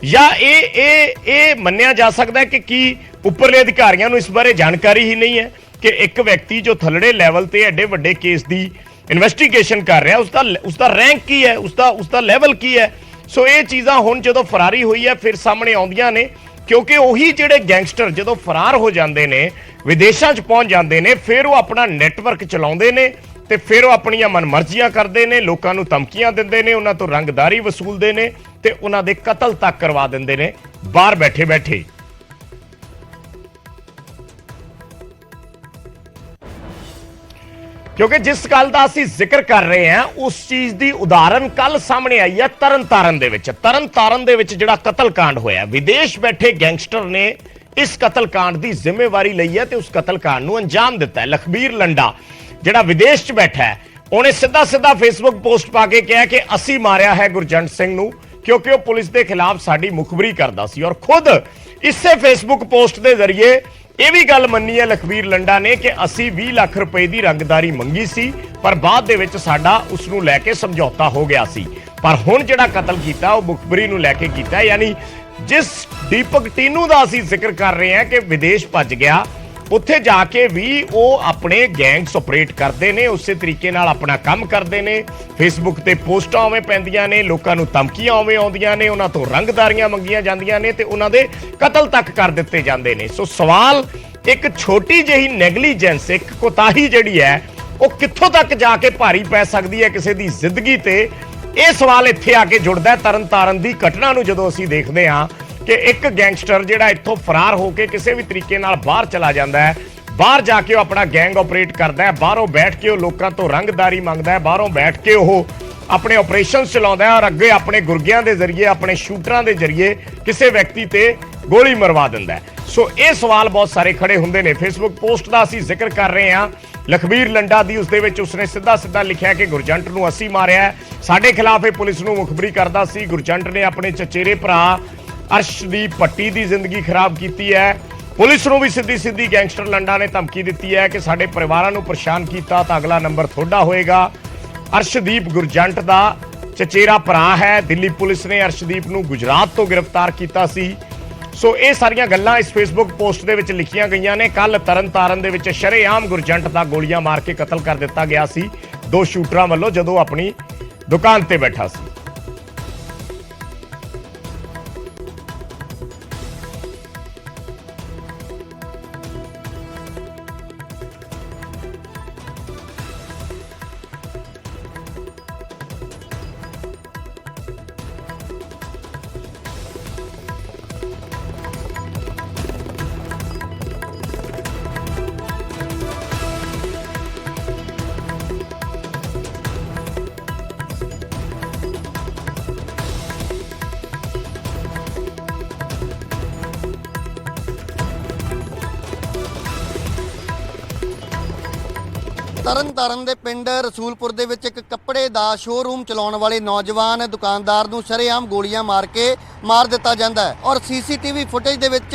ਜਾਂ ਇਹ ਮੰਨਿਆ ਜਾ ਸਕਦਾ ਹੈ ਕਿ ਕੀ ਉੱਪਰਲੇ ਅਧਿਕਾਰੀਆਂ ਨੂੰ ਇਸ ਬਾਰੇ ਜਾਣਕਾਰੀ ਹੀ ਨਹੀਂ ਹੈ ਕਿ ਇੱਕ ਵਿਅਕਤੀ ਜੋ ਥੱਲੜੇ ਲੈਵਲ ਤੇ ਐਡੇ ਵੱਡੇ ਕੇਸ ਦੀ ਇਨਵੈਸਟੀਗੇਸ਼ਨ ਕਰ ਰਿਹਾ ਉਸਦਾ ਰੈਂਕ ਕੀ ਹੈ, ਉਸਦਾ ਲੈਵਲ ਕੀ ਹੈ। ਸੋ ਇਹ ਚੀਜ਼ਾਂ ਹੁਣ ਜਦੋਂ ਫਰਾਰੀ ਹੋਈ ਹੈ ਫਿਰ ਸਾਹਮਣੇ ਆਉਂਦੀਆਂ ਨੇ, ਕਿਉਂਕਿ ਉਹੀ ਜਿਹੜੇ ਗੈਂਗਸਟਰ ਜਦੋਂ ਫਰਾਰ ਹੋ ਜਾਂਦੇ ਨੇ, ਵਿਦੇਸ਼ਾਂ 'ਚ ਪਹੁੰਚ ਜਾਂਦੇ ਨੇ, ਫਿਰ ਉਹ ਆਪਣਾ ਨੈਟਵਰਕ ਚਲਾਉਂਦੇ ਨੇ ਤੇ ਫਿਰ ਉਹ ਆਪਣੀਆਂ ਮਨਮਰਜ਼ੀਆਂ ਕਰਦੇ ਨੇ, ਲੋਕਾਂ ਨੂੰ ਧਮਕੀਆਂ ਦਿੰਦੇ ਨੇ, ਉਹਨਾਂ ਤੋਂ ਰੰਗਦਾਰੀ ਵਸੂਲਦੇ ਨੇ ਤੇ ਉਹਨਾਂ ਦੇ ਕਤਲ ਤੱਕ ਕਰਵਾ ਦਿੰਦੇ ਨੇ ਬਾਹਰ ਬੈਠੇ। ਕਿਉਂਕਿ ਜਿਸ ਗੱਲ ਦਾ ਅਸੀਂ ਜ਼ਿਕਰ ਕਰ ਰਹੇ ਹਾਂ ਉਸ ਚੀਜ਼ ਦੀ ਉਦਾਹਰਨ ਕੱਲ ਸਾਹਮਣੇ ਆਈ ਹੈ ਤਰਨਤਾਰਨ ਦੇ ਵਿੱਚ ਜਿਹੜਾ ਕਤਲकांड ਹੋਇਆ, ਵਿਦੇਸ਼ ਬੈਠੇ ਗੈਂਗਸਟਰ ਨੇ ਇਸ ਕਤਲकांड ਦੀ ਜ਼ਿੰਮੇਵਾਰੀ ਲਈ ਹੈ ਤੇ ਉਸ ਕਤਲकांड ਨੂੰ ਅੰਜਾਮ ਦਿੱਤਾ ਹੈ। ਲਖਬੀਰ ਲੰਡਾ ਜਿਹੜਾ ਵਿਦੇਸ਼ 'ਚ ਬੈਠਾ ਹੈ, ਉਹਨੇ ਸਿੱਧਾ ਫੇਸਬੁੱਕ ਪੋਸਟ ਪਾ ਕੇ ਕਿਹਾ ਕਿ ਅਸੀਂ ਮਾਰਿਆ ਹੈ ਗੁਰਜੰਟ ਸਿੰਘ ਨੂੰ ਕਿਉਂਕਿ ਉਹ ਪੁਲਿਸ ਦੇ ਖਿਲਾਫ ਸਾਡੀ ਮੁਖਬਰੀ ਕਰਦਾ ਸੀ। ਔਰ ਖੁਦ ਇਸੇ ਫੇਸਬੁੱਕ ਪੋਸਟ ਦੇ ਜ਼ਰੀਏ ਇਹ ਵੀ ਗੱਲ ਮੰਨੀ ਹੈ ਲਖਬੀਰ ਲੰਡਾ ਨੇ ਕਿ ਅਸੀਂ 20 ਲੱਖ ਰੁਪਏ ਦੀ ਰੰਗਦਾਰੀ ਮੰਗੀ ਸੀ, ਪਰ ਬਾਅਦ ਦੇ ਵਿੱਚ ਸਾਡਾ ਉਸ ਨੂੰ ਲੈ ਕੇ ਸਮਝੌਤਾ ਹੋ ਗਿਆ ਸੀ। ਪਰ ਹੁਣ ਜਿਹੜਾ ਕਤਲ ਕੀਤਾ ਉਹ ਮੁਖਬਰੀ ਨੂੰ ਲੈ ਕੇ ਕੀਤਾ, ਯਾਨੀ ਜਿਸ ਦੀਪਕ ਟੀਨੂ ਦਾ ਅਸੀਂ ਜ਼ਿਕਰ ਕਰ ਰਹੇ ਹਾਂ ਕਿ ਵਿਦੇਸ਼ ਭੱਜ ਗਿਆ, ਉੱਥੇ ਜਾ ਕੇ ਵੀ ਉਹ ਆਪਣੇ ਗੈਂਗਸ ਆਪਰੇਟ ਕਰਦੇ ਨੇ, ਉਸੇ ਤਰੀਕੇ ਨਾਲ ਆਪਣਾ ਕੰਮ ਕਰਦੇ ਨੇ। ਫੇਸਬੁੱਕ ਤੇ ਪੋਸਟਾਂ ਉਵੇਂ ਪੈਂਦੀਆਂ ਨੇ, ਲੋਕਾਂ ਨੂੰ ਧਮਕੀਆਂ ਉਵੇਂ ਆਉਂਦੀਆਂ ਨੇ, ਉਹਨਾਂ ਤੋਂ ਰੰਗਦਾਰੀਆਂ ਮੰਗੀਆਂ ਜਾਂਦੀਆਂ ਨੇ ਤੇ ਉਹਨਾਂ ਦੇ ਕਤਲ ਤੱਕ ਕਰ ਦਿੱਤੇ ਜਾਂਦੇ ਨੇ। ਸੋ ਸਵਾਲ ਇੱਕ ਛੋਟੀ ਜਿਹੀ ਨੈਗਲੀਜੈਂਸ, ਇੱਕ ਕੋਤਾਹੀ ਜਿਹੜੀ ਹੈ ਉਹ ਕਿੱਥੋਂ ਤੱਕ ਜਾ ਕੇ ਭਾਰੀ ਪੈ ਸਕਦੀ ਹੈ ਕਿਸੇ ਦੀ ਜ਼ਿੰਦਗੀ ਤੇ, ਇਹ ਸਵਾਲ ਇੱਥੇ ਆ ਕੇ ਜੁੜਦਾ। ਤਰਨਤਾਰਨ ਦੀ ਘਟਨਾ ਨੂੰ ਜਦੋਂ ਅਸੀਂ ਦੇਖਦੇ ਹਾਂ ਕਿ ਇੱਕ ਗੈਂਗਸਟਰ ਜਿਹੜਾ ਇੱਥੋਂ ਫਰਾਰ ਹੋ ਕੇ ਕਿਸੇ ਵੀ ਤਰੀਕੇ ਨਾਲ ਬਾਹਰ ਚਲਾ ਜਾਂਦਾ ਹੈ, ਬਾਹਰ ਜਾ ਕੇ ਉਹ ਆਪਣਾ ਗੈਂਗ ਆਪਰੇਟ ਕਰਦਾ ਹੈ, ਬਾਹਰੋਂ ਬੈਠ ਕੇ ਉਹ ਲੋਕਾਂ ਤੋਂ ਰੰਗਦਾਰੀ ਮੰਗਦਾ ਹੈ, ਬਾਹਰੋਂ ਬੈਠ ਕੇ ਉਹ ਆਪਣੇ ਆਪਰੇਸ਼ਨ ਚਲਾਉਂਦਾ ਹੈ ਔਰ ਅੱਗੇ ਆਪਣੇ ਗੁਰਗਿਆਂ ਦੇ ਜ਼ਰੀਏ, ਆਪਣੇ ਸ਼ੂਟਰਾਂ ਦੇ ਜ਼ਰੀਏ ਕਿਸੇ ਵਿਅਕਤੀ ਤੇ ਗੋਲੀ ਮਰਵਾ ਦਿੰਦਾ ਹੈ। ਸੋ ਇਹ ਸਵਾਲ ਬਹੁਤ ਸਾਰੇ ਖੜੇ ਹੁੰਦੇ ਨੇ। ਫੇਸਬੁੱਕ ਪੋਸਟ ਦਾ ਅਸੀਂ ਜ਼ਿਕਰ ਕਰ ਰਹੇ ਹਾਂ ਲਖਬੀਰ ਲੰਡਾ ਦੀ, ਉਸ ਦੇ ਵਿੱਚ ਉਸਨੇ ਸਿੱਧਾ ਲਿਖਿਆ ਕਿ ਗੁਰਜੰਟ ਨੂੰ ਅਸੀਂ ਮਾਰਿਆ ਹੈ, ਸਾਡੇ ਖਿਲਾਫ ਇਹ ਪੁਲਿਸ ਨੂੰ ਮੁਖਬਰੀ ਕਰਦਾ ਸੀ। ਗੁਰਜੰਟ ਨੇ ਆਪਣੇ ਚਚੇਰੇ ਭਰਾ ਅਰਸ਼ਦੀਪ ਭੱਟੀ ਦੀ ਜ਼ਿੰਦਗੀ ਖਰਾਬ ਕੀਤੀ ਹੈ। ਪੁਲਿਸ ਨੂੰ ਵੀ ਸਿੱਧੀ ਗੈਂਗਸਟਰ ਲੰਡਾ ਨੇ ਧਮਕੀ ਦਿੱਤੀ ਹੈ ਕਿ ਸਾਡੇ ਪਰਿਵਾਰਾਂ ਨੂੰ ਪਰੇਸ਼ਾਨ ਕੀਤਾ ਤਾਂ ਅਗਲਾ ਨੰਬਰ ਤੁਹਾਡਾ ਹੋਏਗਾ। ਅਰਸ਼ਦੀਪ ਗੁਰਜੰਟ ਦਾ ਚਚੇਰਾ ਭਰਾ ਹੈ। ਦਿੱਲੀ ਪੁਲਿਸ ਨੇ ਅਰਸ਼ਦੀਪ ਨੂੰ ਗੁਜਰਾਤ ਤੋਂ ਗ੍ਰਿਫਤਾਰ ਕੀਤਾ ਸੀ। ਸੋ ਇਹ ਸਾਰੀਆਂ ਗੱਲਾਂ ਇਸ ਫੇਸਬੁੱਕ ਪੋਸਟ ਦੇ ਵਿੱਚ ਲਿਖੀਆਂ ਗਈਆਂ ਨੇ। ਕੱਲ ਤਰਨਤਾਰਨ ਦੇ ਵਿੱਚ ਸ਼ਰੇਆਮ ਗੁਰਜੰਟ ਦਾ ਗੋਲੀਆਂ ਮਾਰ ਕੇ ਕਤਲ ਕਰ ਦਿੱਤਾ ਗਿਆ ਸੀ ਦੋ ਸ਼ੂਟਰਾਂ ਵੱਲੋਂ ਜਦੋਂ ਆਪਣੀ ਦੁਕਾਨ ਤੇ ਬੈਠਾ ਸੀ। ਤਰਨਤਾਰਨ ਦੇ ਪਿੰਡ ਰਸੂਲਪੁਰ ਦੇ ਵਿੱਚ ਇੱਕ ਕੱਪੜੇ ਦਾ ਸ਼ੋਰੂਮ ਚਲਾਉਣ ਵਾਲੇ ਨੌਜਵਾਨ ਦੁਕਾਨਦਾਰ ਨੂੰ ਸ਼ਰੇਆਮ ਗੋਲੀਆਂ ਮਾਰ ਕੇ ਮਾਰ ਦਿੱਤਾ ਜਾਂਦਾ ਹੈ ਔਰ ਸੀਸੀਟੀਵੀ ਫੁਟੇਜ ਦੇ ਵਿੱਚ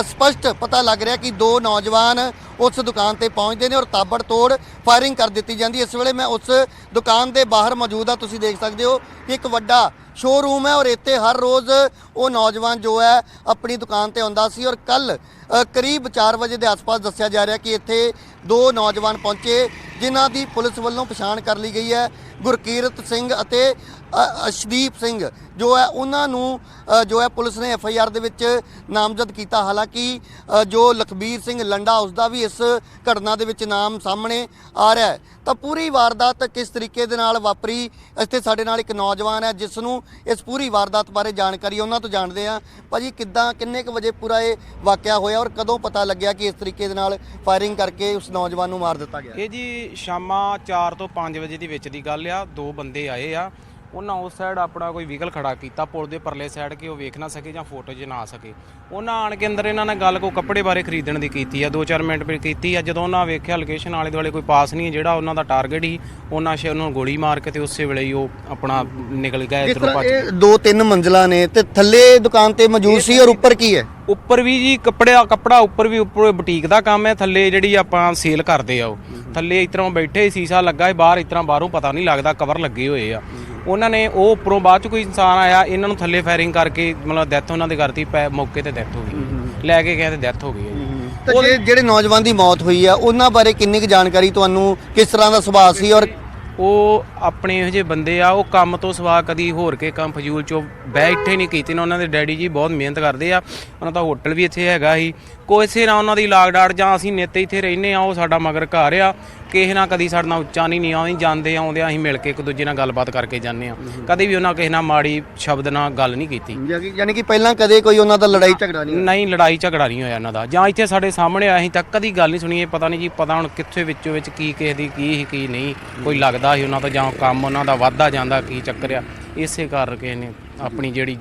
ਸਪਸ਼ਟ ਪਤਾ ਲੱਗ ਰਿਹਾ ਕਿ ਦੋ ਨੌਜਵਾਨ ਉਸ ਦੁਕਾਨ ਤੇ ਪਹੁੰਚਦੇ ਨੇ ਔਰ ਤਾਬੜਤੋੜ ਫਾਇਰਿੰਗ ਕਰ ਦਿੱਤੀ ਜਾਂਦੀ ਹੈ। ਇਸ ਵੇਲੇ ਮੈਂ ਉਸ ਦੁਕਾਨ ਦੇ ਬਾਹਰ ਮੌਜੂਦ ਹਾਂ। ਤੁਸੀਂ ਦੇਖ ਸਕਦੇ ਹੋ ਕਿ ਇੱਕ ਵੱਡਾ ਸ਼ੋਰੂਮ ਹੈ ਔਰ ਇੱਥੇ ਹਰ ਰੋਜ਼ ਉਹ ਨੌਜਵਾਨ ਜੋ ਹੈ ਆਪਣੀ ਦੁਕਾਨ ਤੇ ਆਉਂਦਾ ਸੀ ਔਰ ਕੱਲ ਕਰੀਬ 4 ਵਜੇ ਦੇ ਆਸ-ਪਾਸ ਦੱਸਿਆ ਜਾ ਰਿਹਾ ਕਿ ਇੱਥੇ ਦੋ ਨੌਜਵਾਨ ਪਹੁੰਚੇ ਜਿਨ੍ਹਾਂ ਦੀ ਪੁਲਿਸ ਵੱਲੋਂ ਪਛਾਣ ਕਰ ਲਈ ਗਈ ਹੈ। ਗੁਰਕੀਰਤ ਸਿੰਘ ਅਤੇ ਅਸ਼ਦੀਪ ਸਿੰਘ ਜੋ ਹੈ ਉਹਨਾਂ ਨੂੰ ਜੋ ਹੈ ਪੁਲਿਸ ਨੇ FIR ਦੇ ਵਿੱਚ ਨਾਮਜ਼ਦ ਕੀਤਾ। ਹਾਲਾਂਕਿ ਜੋ ਲਖਬੀਰ ਸਿੰਘ ਲੰਡਾ ਉਸ ਦਾ ਵੀ ਇਸ ਘਟਨਾ ਦੇ ਵਿੱਚ ਨਾਮ ਸਾਹਮਣੇ ਆ ਰਿਹਾ ਹੈ। ਤਾਂ ਪੂਰੀ ਵਾਰਦਾਤ ਕਿਸ ਤਰੀਕੇ ਦੇ ਨਾਲ ਵਾਪਰੀ, ਇੱਥੇ ਸਾਡੇ ਨਾਲ ਇੱਕ ਨੌਜਵਾਨ ਹੈ ਜਿਸ ਨੂੰ ਇਸ ਪੂਰੀ ਵਾਰਦਾਤ ਬਾਰੇ ਜਾਣਕਾਰੀ ਉਹਨਾਂ ਤੋਂ ਜਾਣਦੇ ਹਾਂ। ਭਾਜੀ ਕਿੱਦਾਂ ਕਿੰਨੇ ਕੁ ਵਜੇ ਪੂਰਾ ਇਹ ਵਾਕਿਆ ਹੋਇਆ ਔਰ ਕਦੋਂ ਪਤਾ ਲੱਗਿਆ ਕਿ ਇਸ ਤਰੀਕੇ ਦੇ ਨਾਲ ਫਾਇਰਿੰਗ ਕਰਕੇ ਉਸ ਨੌਜਵਾਨ ਨੂੰ ਮਾਰ ਦਿੱਤਾ ਗਿਆ? ਇਹ ਜੀ ਸ਼ਾਮਾਂ 4 ਤੋਂ 5 ਵਜੇ ਦੀ ਵਿੱਚ ਦੀ ਗੱਲ ਆ। ਦੋ ਬੰਦੇ ਆਏ ਆ, ਉਹਨਾਂ ਉਸ ਸਾਈਡ ਆਪਣਾ ਕੋਈ ਵਹੀਕਲ ਖੜਾ ਕੀਤਾ ਪੁਲ ਦੇ ਪਰਲੇ ਸਾਈਡ ਕਿ ਉਹ ਵੇਖ ਨਾ ਸਕੇ ਜਾਂ ਫੋਟੋ 'ਚ ਨਾ ਆ ਸਕੇ। ਉਹਨਾਂ ਆਣ ਕੇ ਅੰਦਰ ਇਹਨਾਂ ਨੇ ਗੱਲ ਕੋ ਕੱਪੜੇ ਬਾਰੇ ਖਰੀਦਣ ਦੀ ਕੀਤੀ ਆ, 2-4 ਮਿੰਟ ਫਿਰ ਕੀਤੀ ਆ। ਜਦੋਂ ਉਹਨਾਂ ਵੇਖਿਆ ਲੋਕੇਸ਼ਨ ਆਲੇ ਦੁਆਲੇ ਕੋਈ ਪਾਸ ਨਹੀਂ, ਜਿਹੜਾ ਉਹਨਾਂ ਦਾ ਟਾਰਗੇਟ ਸੀ ਉਹਨਾਂ ਨੂੰ ਗੋਲੀ ਮਾਰ ਕੇ ਤੇ ਉਸੇ ਵੇਲੇ ਹੀ ਉਹ ਆਪਣਾ ਨਿਕਲ ਗਿਆ ਇੱਧਰੋਂ ਭੱਜ। ਇਹ 2-3 ਮੰਜ਼ਲਾਂ ਨੇ ਤੇ ਥੱਲੇ ਦੁਕਾਨ ਤੇ ਮੌਜੂਦ ਸੀ ਔਰ ਉੱਪਰ ਕੀ ਹੈ? ਉੱਪਰ ਵੀ ਜੀ ਕੱਪੜਾ ਉੱਪਰ ਵੀ ਉੱਪਰ ਬੁਟੀਕ ਦਾ ਕੰਮ ਹੈ, ਥੱਲੇ ਜਿਹੜੀ ਆਪਾਂ ਸੇਲ ਕਰਦੇ ਆ ਉਹ ਥੱਲੇ ਇਸ ਤਰ੍ਹਾਂ ਬੈਠੇ ਸ਼ੀਸ਼ਾ ਲੱਗਾ ਹੈ ਬਾਹਰ, ਇਸ ਤਰ੍ਹਾਂ ਬਾਹਰੋਂ ਪਤਾ ਨਹੀਂ ਲੱਗਦਾ ਕਵਰ ਲੱਗੇ ਹੋਏ ਆ। ਉਹਨਾਂ ਨੇ ਉਹ ਉੱਪਰੋਂ ਬਾਅਦ 'ਚ ਕੋਈ ਇਨਸਾਨ ਆਇਆ ਇਹਨਾਂ ਨੂੰ ਥੱਲੇ ਫਾਇਰਿੰਗ ਕਰਕੇ ਮਤਲਬ ਡੈਥ ਉਹਨਾਂ ਦੇ ਕਰਤੀ, ਮੌਕੇ ਤੇ ਡੈਥ ਹੋ ਗਈ, ਲੈ ਕੇ ਗਏ ਤੇ ਡੈਥ ਹੋ ਗਈ ਹੈ ਜੀ। ਤਾਂ ਜਿਹੜੇ ਨੌਜਵਾਨ ਦੀ ਮੌਤ ਹੋਈ ਆ ਉਹਨਾਂ ਬਾਰੇ ਕਿੰਨੀ ਕੁ ਜਾਣਕਾਰੀ ਤੁਹਾਨੂੰ, ਕਿਸ ਤਰ੍ਹਾਂ ਦਾ ਸੁਭਾਅ ਸੀ? ਔਰ ਉਹ ਆਪਣੇ ਇਹੋ ਜਿਹੇ ਬੰਦੇ ਆ, ਉਹ ਕੰਮ ਤੋਂ ਸਿਵਾ ਕਦੀ ਹੋਰ ਕੇ ਕੰਮ ਫਜ਼ੂਲ 'ਚੋਂ ਬੈਠੇ ਨਹੀਂ ਕੀਤੇ ਨੇ। ਉਹਨਾਂ ਦੇ ਡੈਡੀ ਜੀ ਬਹੁਤ ਮਿਹਨਤ ਕਰਦੇ ਆ, ਉਹਨਾਂ ਦਾ ਹੋਟਲ ਵੀ ਇੱਥੇ ਹੈਗਾ ਸੀ, ਕਿਸੇ ਨਾਲ ਉਹਨਾਂ ਦੀ ਲਾਗ ਡਾਟ ਜਾਂ ਅਸੀਂ ਨਿੱਤ ਇੱਥੇ ਰਹਿੰਦੇ ਆ, ਉਹ ਸਾਡਾ ਮਗਰ ਘਰ ਆ। ਕਿਸੇ ਨਾਲ ਕਦੀ ਸਾਡੇ ਨਾਲ ਉੱਚਾ ਨਹੀਂ ਆਉਂਦੀ, ਜਾਂਦੇ ਆਉਂਦੇ ਅਸੀਂ ਮਿਲ ਕੇ ਇੱਕ ਦੂਜੇ ਨਾਲ ਗੱਲਬਾਤ ਕਰਕੇ ਜਾਂਦੇ ਆ। ਕਦੇ ਵੀ ਉਹਨਾਂ ਕਿਸੇ ਨਾਲ ਮਾੜੀ ਸ਼ਬਦ ਨਾਲ ਗੱਲ ਨਹੀਂ ਕੀਤੀ, ਯਾਨੀ ਕਿ ਪਹਿਲਾਂ ਕਦੇ ਕੋਈ ਉਹਨਾਂ ਦਾ ਲੜਾਈ ਝਗੜਾ ਨਹੀਂ ਲੜਾਈ ਝਗੜਾ ਨਹੀਂ ਹੋਇਆ ਉਹਨਾਂ ਦਾ, ਜਾਂ ਇੱਥੇ ਸਾਡੇ ਸਾਹਮਣੇ ਆਇਆ ਅਸੀਂ ਤਾਂ ਕਦੀ ਗੱਲ ਨਹੀਂ ਸੁਣੀ। ਪਤਾ ਨਹੀਂ ਜੀ, ਪਤਾ ਹੁਣ ਕਿੱਥੇ ਵਿੱਚੋਂ ਵਿੱਚ ਕੀ ਕਿਸੇ ਦੀ ਕੀ ਨਹੀਂ, ਕੋਈ ਲੱਗਦਾ ਸੀ ਉਹਨਾਂ ਤੋਂ ਜਾਂ ਕੰਮ ਉਹਨਾਂ ਦਾ ਵੱਧਦਾ ਜਾਂਦਾ, ਕੀ ਚੱਕਰ ਆ, ਇਸੇ ਕਰਕੇ ਨੇ ਆਪਣੀ ਜਿਹੜੀ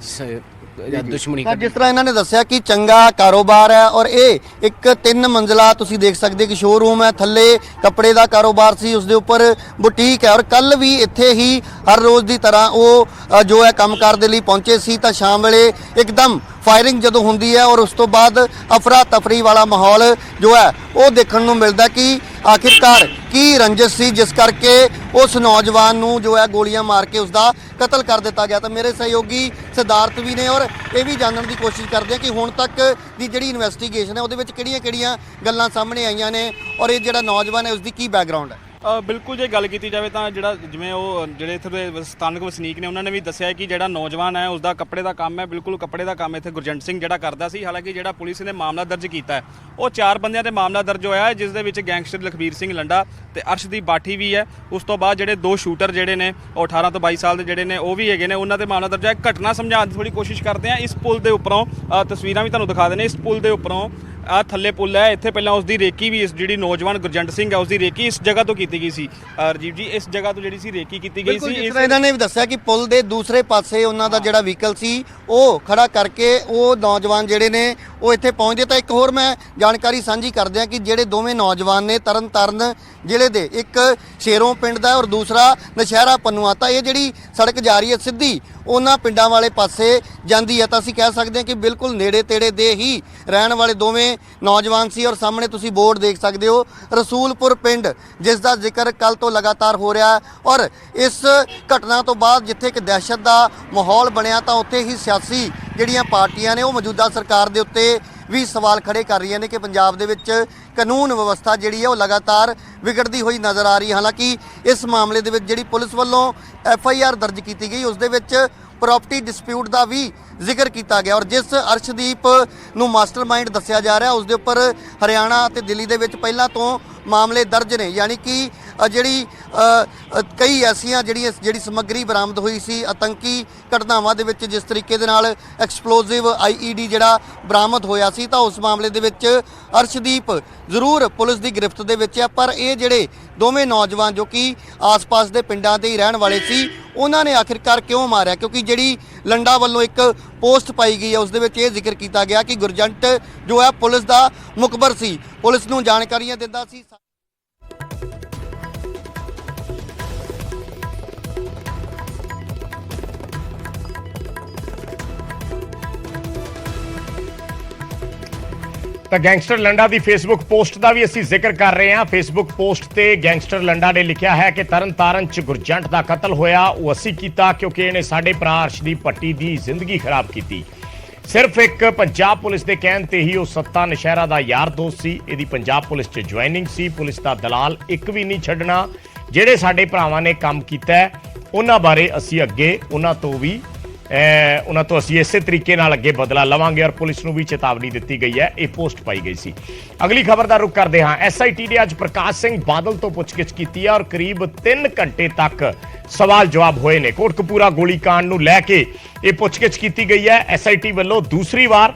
ਦੁਸ਼ਮਣੀ। ਜਿਸ ਤਰ੍ਹਾਂ ਇਹਨਾਂ ਨੇ ਦੱਸਿਆ ਕਿ ਚੰਗਾ ਕਾਰੋਬਾਰ ਹੈ ਔਰ ਇਹ ਇੱਕ 3 ਮੰਜ਼ਲਾ ਤੁਸੀਂ ਦੇਖ ਸਕਦੇ ਕਿ ਸ਼ੋਰੂਮ ਹੈ, ਥੱਲੇ ਕੱਪੜੇ ਦਾ ਕਾਰੋਬਾਰ ਸੀ, ਉਸ ਦੇ ਉੱਪਰ ਬੁਟੀਕ ਹੈ ਔਰ ਕੱਲ ਵੀ ਇੱਥੇ ਹੀ ਹਰ ਰੋਜ਼ ਦੀ ਤਰ੍ਹਾਂ ਉਹ ਜੋ ਹੈ ਕੰਮਕਾਰ ਦੇ ਲਈ ਪਹੁੰਚੇ ਸੀ। ਤਾਂ ਸ਼ਾਮ ਵੇਲੇ ਇੱਕਦਮ ਫਾਇਰਿੰਗ ਜਦੋਂ ਹੁੰਦੀ ਹੈ ਔਰ ਉਸ ਤੋਂ ਬਾਅਦ ਅਫਰਾ ਤਫਰੀ ਵਾਲਾ ਮਾਹੌਲ ਜੋ ਹੈ ਉਹ ਦੇਖਣ ਨੂੰ ਮਿਲਦਾ ਕਿ ਆਖਿਰਕਾਰ ਕੀ ਰੰਜਿਸ਼ ਸੀ ਜਿਸ ਕਰਕੇ ਉਸ ਨੌਜਵਾਨ ਨੂੰ ਜੋ ਹੈ ਗੋਲੀਆਂ ਮਾਰ ਕੇ ਉਸ ਦਾ ਕਤਲ ਕਰ ਦਿੱਤਾ ਗਿਆ। ਤਾਂ ਮੇਰੇ ਸਹਿਯੋਗੀ ਸਿਧਾਰਥ ਵੀ ਨੇ ਔਰ ਇਹ ਵੀ ਜਾਣਨ ਦੀ ਕੋਸ਼ਿਸ਼ ਕਰਦੇ ਆ ਕਿ ਹੁਣ ਤੱਕ ਦੀ ਜਿਹੜੀ ਇਨਵੈਸਟੀਗੇਸ਼ਨ ਹੈ ਉਹਦੇ ਵਿੱਚ ਕਿਹੜੀਆਂ ਗੱਲਾਂ ਸਾਹਮਣੇ ਆਈਆਂ ਨੇ ਔਰ ਇਹ ਜਿਹੜਾ ਨੌਜਵਾਨ ਹੈ ਉਸ ਦੀ ਕੀ ਬੈਕਗ੍ਰਾਉਂਡ ਹੈ। ਬਿਲਕੁਲ ਜੇ ਗੱਲ ਕੀਤੀ ਜਾਵੇ ਤਾਂ ਜਿਵੇਂ ਉਹ ਜਿਹੜੇ ਇੱਥੇ ਦੇ ਸਥਾਨਕ ਵਸਨੀਕ ਨੇ ਉਹਨਾਂ ਨੇ ਵੀ ਦੱਸਿਆ ਕਿ ਜਿਹੜਾ ਨੌਜਵਾਨ ਹੈ ਉਸਦਾ ਕੱਪੜੇ ਦਾ ਕੰਮ ਹੈ, ਬਿਲਕੁਲ ਕੱਪੜੇ ਦਾ ਕੰਮ ਇੱਥੇ ਗੁਰਜੰਟ ਸਿੰਘ ਜਿਹੜਾ ਕਰਦਾ ਸੀ। ਹਾਲਾਂਕਿ ਜਿਹੜਾ ਪੁਲਿਸ ਨੇ ਮਾਮਲਾ ਦਰਜ ਕੀਤਾ ਹੈ ਉਹ 4 ਬੰਦਿਆਂ ਤੇ ਮਾਮਲਾ ਦਰਜ ਹੋਇਆ ਹੈ, ਜਿਸ ਦੇ ਵਿੱਚ ਗੈਂਗਸਟਰ ਲਖਬੀਰ ਸਿੰਘ ਲੰਡਾ ਤੇ ਅਰਸ਼ਦੀਪ ਬਾਠੀ ਵੀ ਹੈ। ਉਸ ਤੋਂ ਬਾਅਦ ਜਿਹੜੇ 2 ਸ਼ੂਟਰ ਜਿਹੜੇ ਨੇ ਉਹ 18 ਤੋਂ 22 ਸਾਲ ਦੇ ਜਿਹੜੇ ਨੇ ਉਹ ਵੀ ਹੈਗੇ ਨੇ, ਉਹਨਾਂ ਤੇ ਮਾਮਲਾ ਦਰਜ ਹੈ। ਘਟਨਾ ਸਮਝਾਉਣ ਦੀ ਥੋੜੀ ਕੋਸ਼ਿਸ਼ ਕਰਦੇ ਹਾਂ। ਇਸ ਪੁਲ ਦੇ ਉੱਪਰੋਂ ਤਸਵੀਰਾਂ ਵੀ ਤੁਹਾਨੂੰ ਦਿਖਾ ਦਿੰਦੇ, ਇਸ ਪੁਲ ਦੇ ਉੱਪਰੋਂ ਆ ਥੱਲੇ ਪੁੱਲ ਹੈ, ਇੱਥੇ ਪਹਿਲਾਂ ਉਸ ਦੀ ਰੇਕੀ ਵੀ, ਇਸ ਜਿਹੜੀ ਨੌਜਵਾਨ ਗੁਰਜੰਟ ਸਿੰਘ ਹੈ ਉਸ ਦੀ ਰੇਕੀ ਇਸ ਜਗ੍ਹਾ ਤੋਂ ਕੀਤੀ ਗਈ ਸੀ। ਰਾਜੀਵ ਜੀ, ਇਸ ਜਗ੍ਹਾ ਤੋਂ ਜਿਹੜੀ ਸੀ ਰੇਕੀ ਕੀਤੀ ਗਈ ਸੀ। ਇਹਨਾਂ ਨੇ ਵੀ ਦੱਸਿਆ ਕਿ ਪੁਲ ਦੇ ਦੂਸਰੇ ਪਾਸੇ ਉਹਨਾਂ ਦਾ ਜਿਹੜਾ ਵਹੀਕਲ ਸੀ ਉਹ ਖੜਾ ਕਰਕੇ ਉਹ ਨੌਜਵਾਨ ਜਿਹੜੇ ਨੇ ਉਹ ਇੱਥੇ ਪਹੁੰਚਦੇ। ਤਾਂ ਇੱਕ ਹੋਰ ਮੈਂ ਜਾਣਕਾਰੀ ਸਾਂਝੀ ਕਰਦੇ ਹਾਂ ਕਿ ਜਿਹੜੇ ਦੋਵੇਂ ਨੌਜਵਾਨ ਨੇ ਤਰਨਤਾਰਨ ਜ਼ਿਲ੍ਹੇ ਦੇ, ਇੱਕ ਸ਼ੇਰੋਂ ਪਿੰਡ ਦਾ ਔਰ ਦੂਸਰਾ ਨਸ਼ਹਿਰਾ ਪੰਨੂਆ, ਤਾਂ ਇਹ ਜਿਹੜੀ ਸੜਕ ਜਾ ਰਹੀ ਹੈ ਸਿੱਧੀ ਉਹਨਾਂ ਪਿੰਡਾਂ ਵਾਲੇ ਪਾਸੇ ਜਾਂਦੀ ਹੈ। ਤਾਂ ਅਸੀਂ ਕਹਿ ਸਕਦੇ ਹਾਂ ਕਿ ਬਿਲਕੁਲ ਨੇੜੇ ਤੇੜੇ ਦੇ ਹੀ ਰਹਿਣ ਵਾਲੇ ਦੋਵੇਂ ਨੌਜਵਾਨ ਸੀ। ਔਰ ਸਾਹਮਣੇ ਤੁਸੀਂ ਬੋਰਡ ਦੇਖ ਸਕਦੇ ਹੋ ਰਸੂਲਪੁਰ ਪਿੰਡ, ਜਿਸ ਦਾ ਜ਼ਿਕਰ ਕੱਲ ਤੋਂ ਲਗਾਤਾਰ ਹੋ ਰਿਹਾ ਹੈ। ਔਰ ਇਸ ਘਟਨਾ ਤੋਂ ਬਾਅਦ ਜਿੱਥੇ ਇੱਕ ਦਹਿਸ਼ਤ ਦਾ ਮਾਹੌਲ ਬਣਿਆ ਤਾਂ ਉੱਥੇ ਹੀ ਸਿਆਸੀ ਜਿਹੜੀਆਂ ਪਾਰਟੀਆਂ ਨੇ ਉਹ ਮੌਜੂਦਾ ਸਰਕਾਰ ਦੇ ਉੱਤੇ ਵੀ ਸਵਾਲ ਖੜੇ ਕਰ ਰਹੀਆਂ ਨੇ ਕਿ ਪੰਜਾਬ ਦੇ ਵਿੱਚ ਕਾਨੂੰਨ ਵਿਵਸਥਾ ਜਿਹੜੀ ਹੈ ਉਹ ਲਗਾਤਾਰ ਵਿਗੜਦੀ ਹੋਈ ਨਜ਼ਰ ਆ ਰਹੀ ਹੈ। ਹਾਲਾਂਕਿ ਇਸ ਮਾਮਲੇ ਦੇ ਵਿੱਚ ਜਿਹੜੀ ਪੁਲਿਸ ਵੱਲੋਂ FIR ਦਰਜ ਕੀਤੀ ਗਈ ਉਸ ਦੇ ਵਿੱਚ ਪ੍ਰਾਪਰਟੀ ਡਿਸਪਿਊਟ ਦਾ ਵੀ ਜ਼ਿਕਰ ਕੀਤਾ ਗਿਆ ਔਰ ਜਿਸ ਅਰਸ਼ਦੀਪ ਨੂੰ ਮਾਸਟਰਮਾਈਂਡ ਦੱਸਿਆ ਜਾ ਰਿਹਾ ਉਸ ਦੇ ਉੱਪਰ ਹਰਿਆਣਾ ਅਤੇ ਦਿੱਲੀ ਦੇ ਵਿੱਚ ਪਹਿਲਾਂ ਤੋਂ ਮਾਮਲੇ ਦਰਜ ਨੇ। ਯਾਨੀ ਕਿ ਜਿਹੜੀ ਕਈ ਐਸੀਆਂ ਜਿਹੜੀ ਸਮੱਗਰੀ ਬਰਾਮਦ ਹੋਈ ਸੀ ਆਤੰਕੀ ਘਟਨਾਵਾਂ ਦੇ ਵਿੱਚ, ਜਿਸ ਤਰੀਕੇ ਦੇ ਨਾਲ ਐਕਸਪਲੋਸਿਵ IED ਜਿਹੜਾ ਬਰਾਮਦ ਹੋਇਆ ਸੀ, ਤਾਂ ਉਸ ਮਾਮਲੇ ਦੇ ਵਿੱਚ ਅਰਸ਼ਦੀਪ ਜ਼ਰੂਰ ਪੁਲਿਸ ਦੀ ਗ੍ਰਿਫਤ ਦੇ ਵਿੱਚ ਹੈ। ਪਰ ਇਹ ਜਿਹੜੇ ਦੋਵੇਂ ਨੌਜਵਾਨ ਜੋ ਕਿ ਆਸ-ਪਾਸ ਦੇ ਪਿੰਡਾਂ ਦੇ ਹੀ ਰਹਿਣ ਵਾਲੇ ਸੀ, ਉਹਨਾਂ ਨੇ ਆਖਿਰਕਾਰ ਕਿਉਂ ਮਾਰਿਆ? ਕਿਉਂਕਿ ਜਿਹੜੀ ਲੰਡਾ ਵੱਲੋਂ ਇੱਕ ਪੋਸਟ ਪਾਈ ਗਈ ਹੈ ਉਸ ਦੇ ਵਿੱਚ ਇਹ ਜ਼ਿਕਰ ਕੀਤਾ ਗਿਆ ਕਿ ਗੁਰਜੰਟ ਜੋ ਹੈ ਪੁਲਿਸ ਦਾ ਮੁਖਬਰ ਸੀ, ਪੁਲਿਸ ਨੂੰ ਜਾਣਕਾਰੀਆਂ ਦਿੰਦਾ ਸੀ। ਤਾਂ ਗੈਂਗਸਟਰ ਲੰਡਾ ਦੀ ਫੇਸਬੁੱਕ ਪੋਸਟ ਦਾ ਵੀ ਅਸੀਂ ਜ਼ਿਕਰ ਕਰ ਰਹੇ ਹਾਂ। ਫੇਸਬੁੱਕ ਪੋਸਟ ਤੇ ਗੈਂਗਸਟਰ ਲੰਡਾ ਨੇ ਲਿਖਿਆ ਹੈ ਕਿ ਤਰਨਤਾਰਨ 'ਚ ਗੁਰਜੰਟ ਦਾ ਕਤਲ ਹੋਇਆ, ਉਹ ਅਸੀਂ ਕੀਤਾ ਕਿਉਂਕਿ ਇਹਨੇ ਸਾਡੇ ਭਰਾ ਅਰਸ਼ਦੀਪ ਭੱਟੀ ਦੀ ਜ਼ਿੰਦਗੀ ਖਰਾਬ ਕੀਤੀ। ਸਿਰਫ ਇੱਕ ਪੰਜਾਬ ਪੁਲਿਸ ਦੇ ਕਹਿਣ ਤੇ ਹੀ ਉਹ ਸੱਤਾ ਨਸ਼ਹਿਰਾ ਦਾ ਯਾਰ ਦੋਸਤ ਸੀ। ਇਹਦੀ ਪੰਜਾਬ ਪੁਲਿਸ 'ਚ ਜੁਆਇਨਿੰਗ ਸੀ। ਪੁਲਿਸ ਦਾ ਦਲਾਲ ਇੱਕ ਵੀ ਨਹੀਂ ਛੱਡਣਾ। ਜਿਹੜੇ ਸਾਡੇ ਭਰਾਵਾਂ ਨੇ ਕੰਮ ਕੀਤਾ ਉਹਨਾਂ ਬਾਰੇ ਅਸੀਂ ਅੱਗੇ ਉਹਨਾਂ ਤੋਂ ਅਸੀਂ ਇਸੇ ਤਰੀਕੇ ਨਾਲ ਅੱਗੇ ਬਦਲਾ ਲਵਾਂਗੇ ਔਰ ਪੁਲਿਸ ਨੂੰ ਵੀ ਚੇਤਾਵਨੀ ਦਿੱਤੀ ਗਈ ਹੈ। ਇਹ ਪੋਸਟ ਪਾਈ ਗਈ ਸੀ। ਅਗਲੀ ਖਬਰ ਦਾ ਰੁਖ ਕਰਦੇ ਹਾਂ। ਐਸਆਈਟੀ ਨੇ ਅੱਜ ਪ੍ਰਕਾਸ਼ ਸਿੰਘ ਬਾਦਲ ਤੋਂ ਪੁੱਛਗਿੱਛ ਕੀਤੀ ਹੈ ਔਰ ਕਰੀਬ 3 ਘੰਟੇ ਤੱਕ ਸਵਾਲ ਜਵਾਬ ਹੋਏ ਨੇ। ਕੋਟਕਪੂਰਾ ਗੋਲੀकांड ਨੂੰ ਲੈ ਕੇ ਇਹ ਪੁੱਛਗਿੱਛ ਕੀਤੀ ਗਈ ਹੈ ਐਸਆਈਟੀ ਵੱਲੋਂ ਦੂਸਰੀ ਵਾਰ।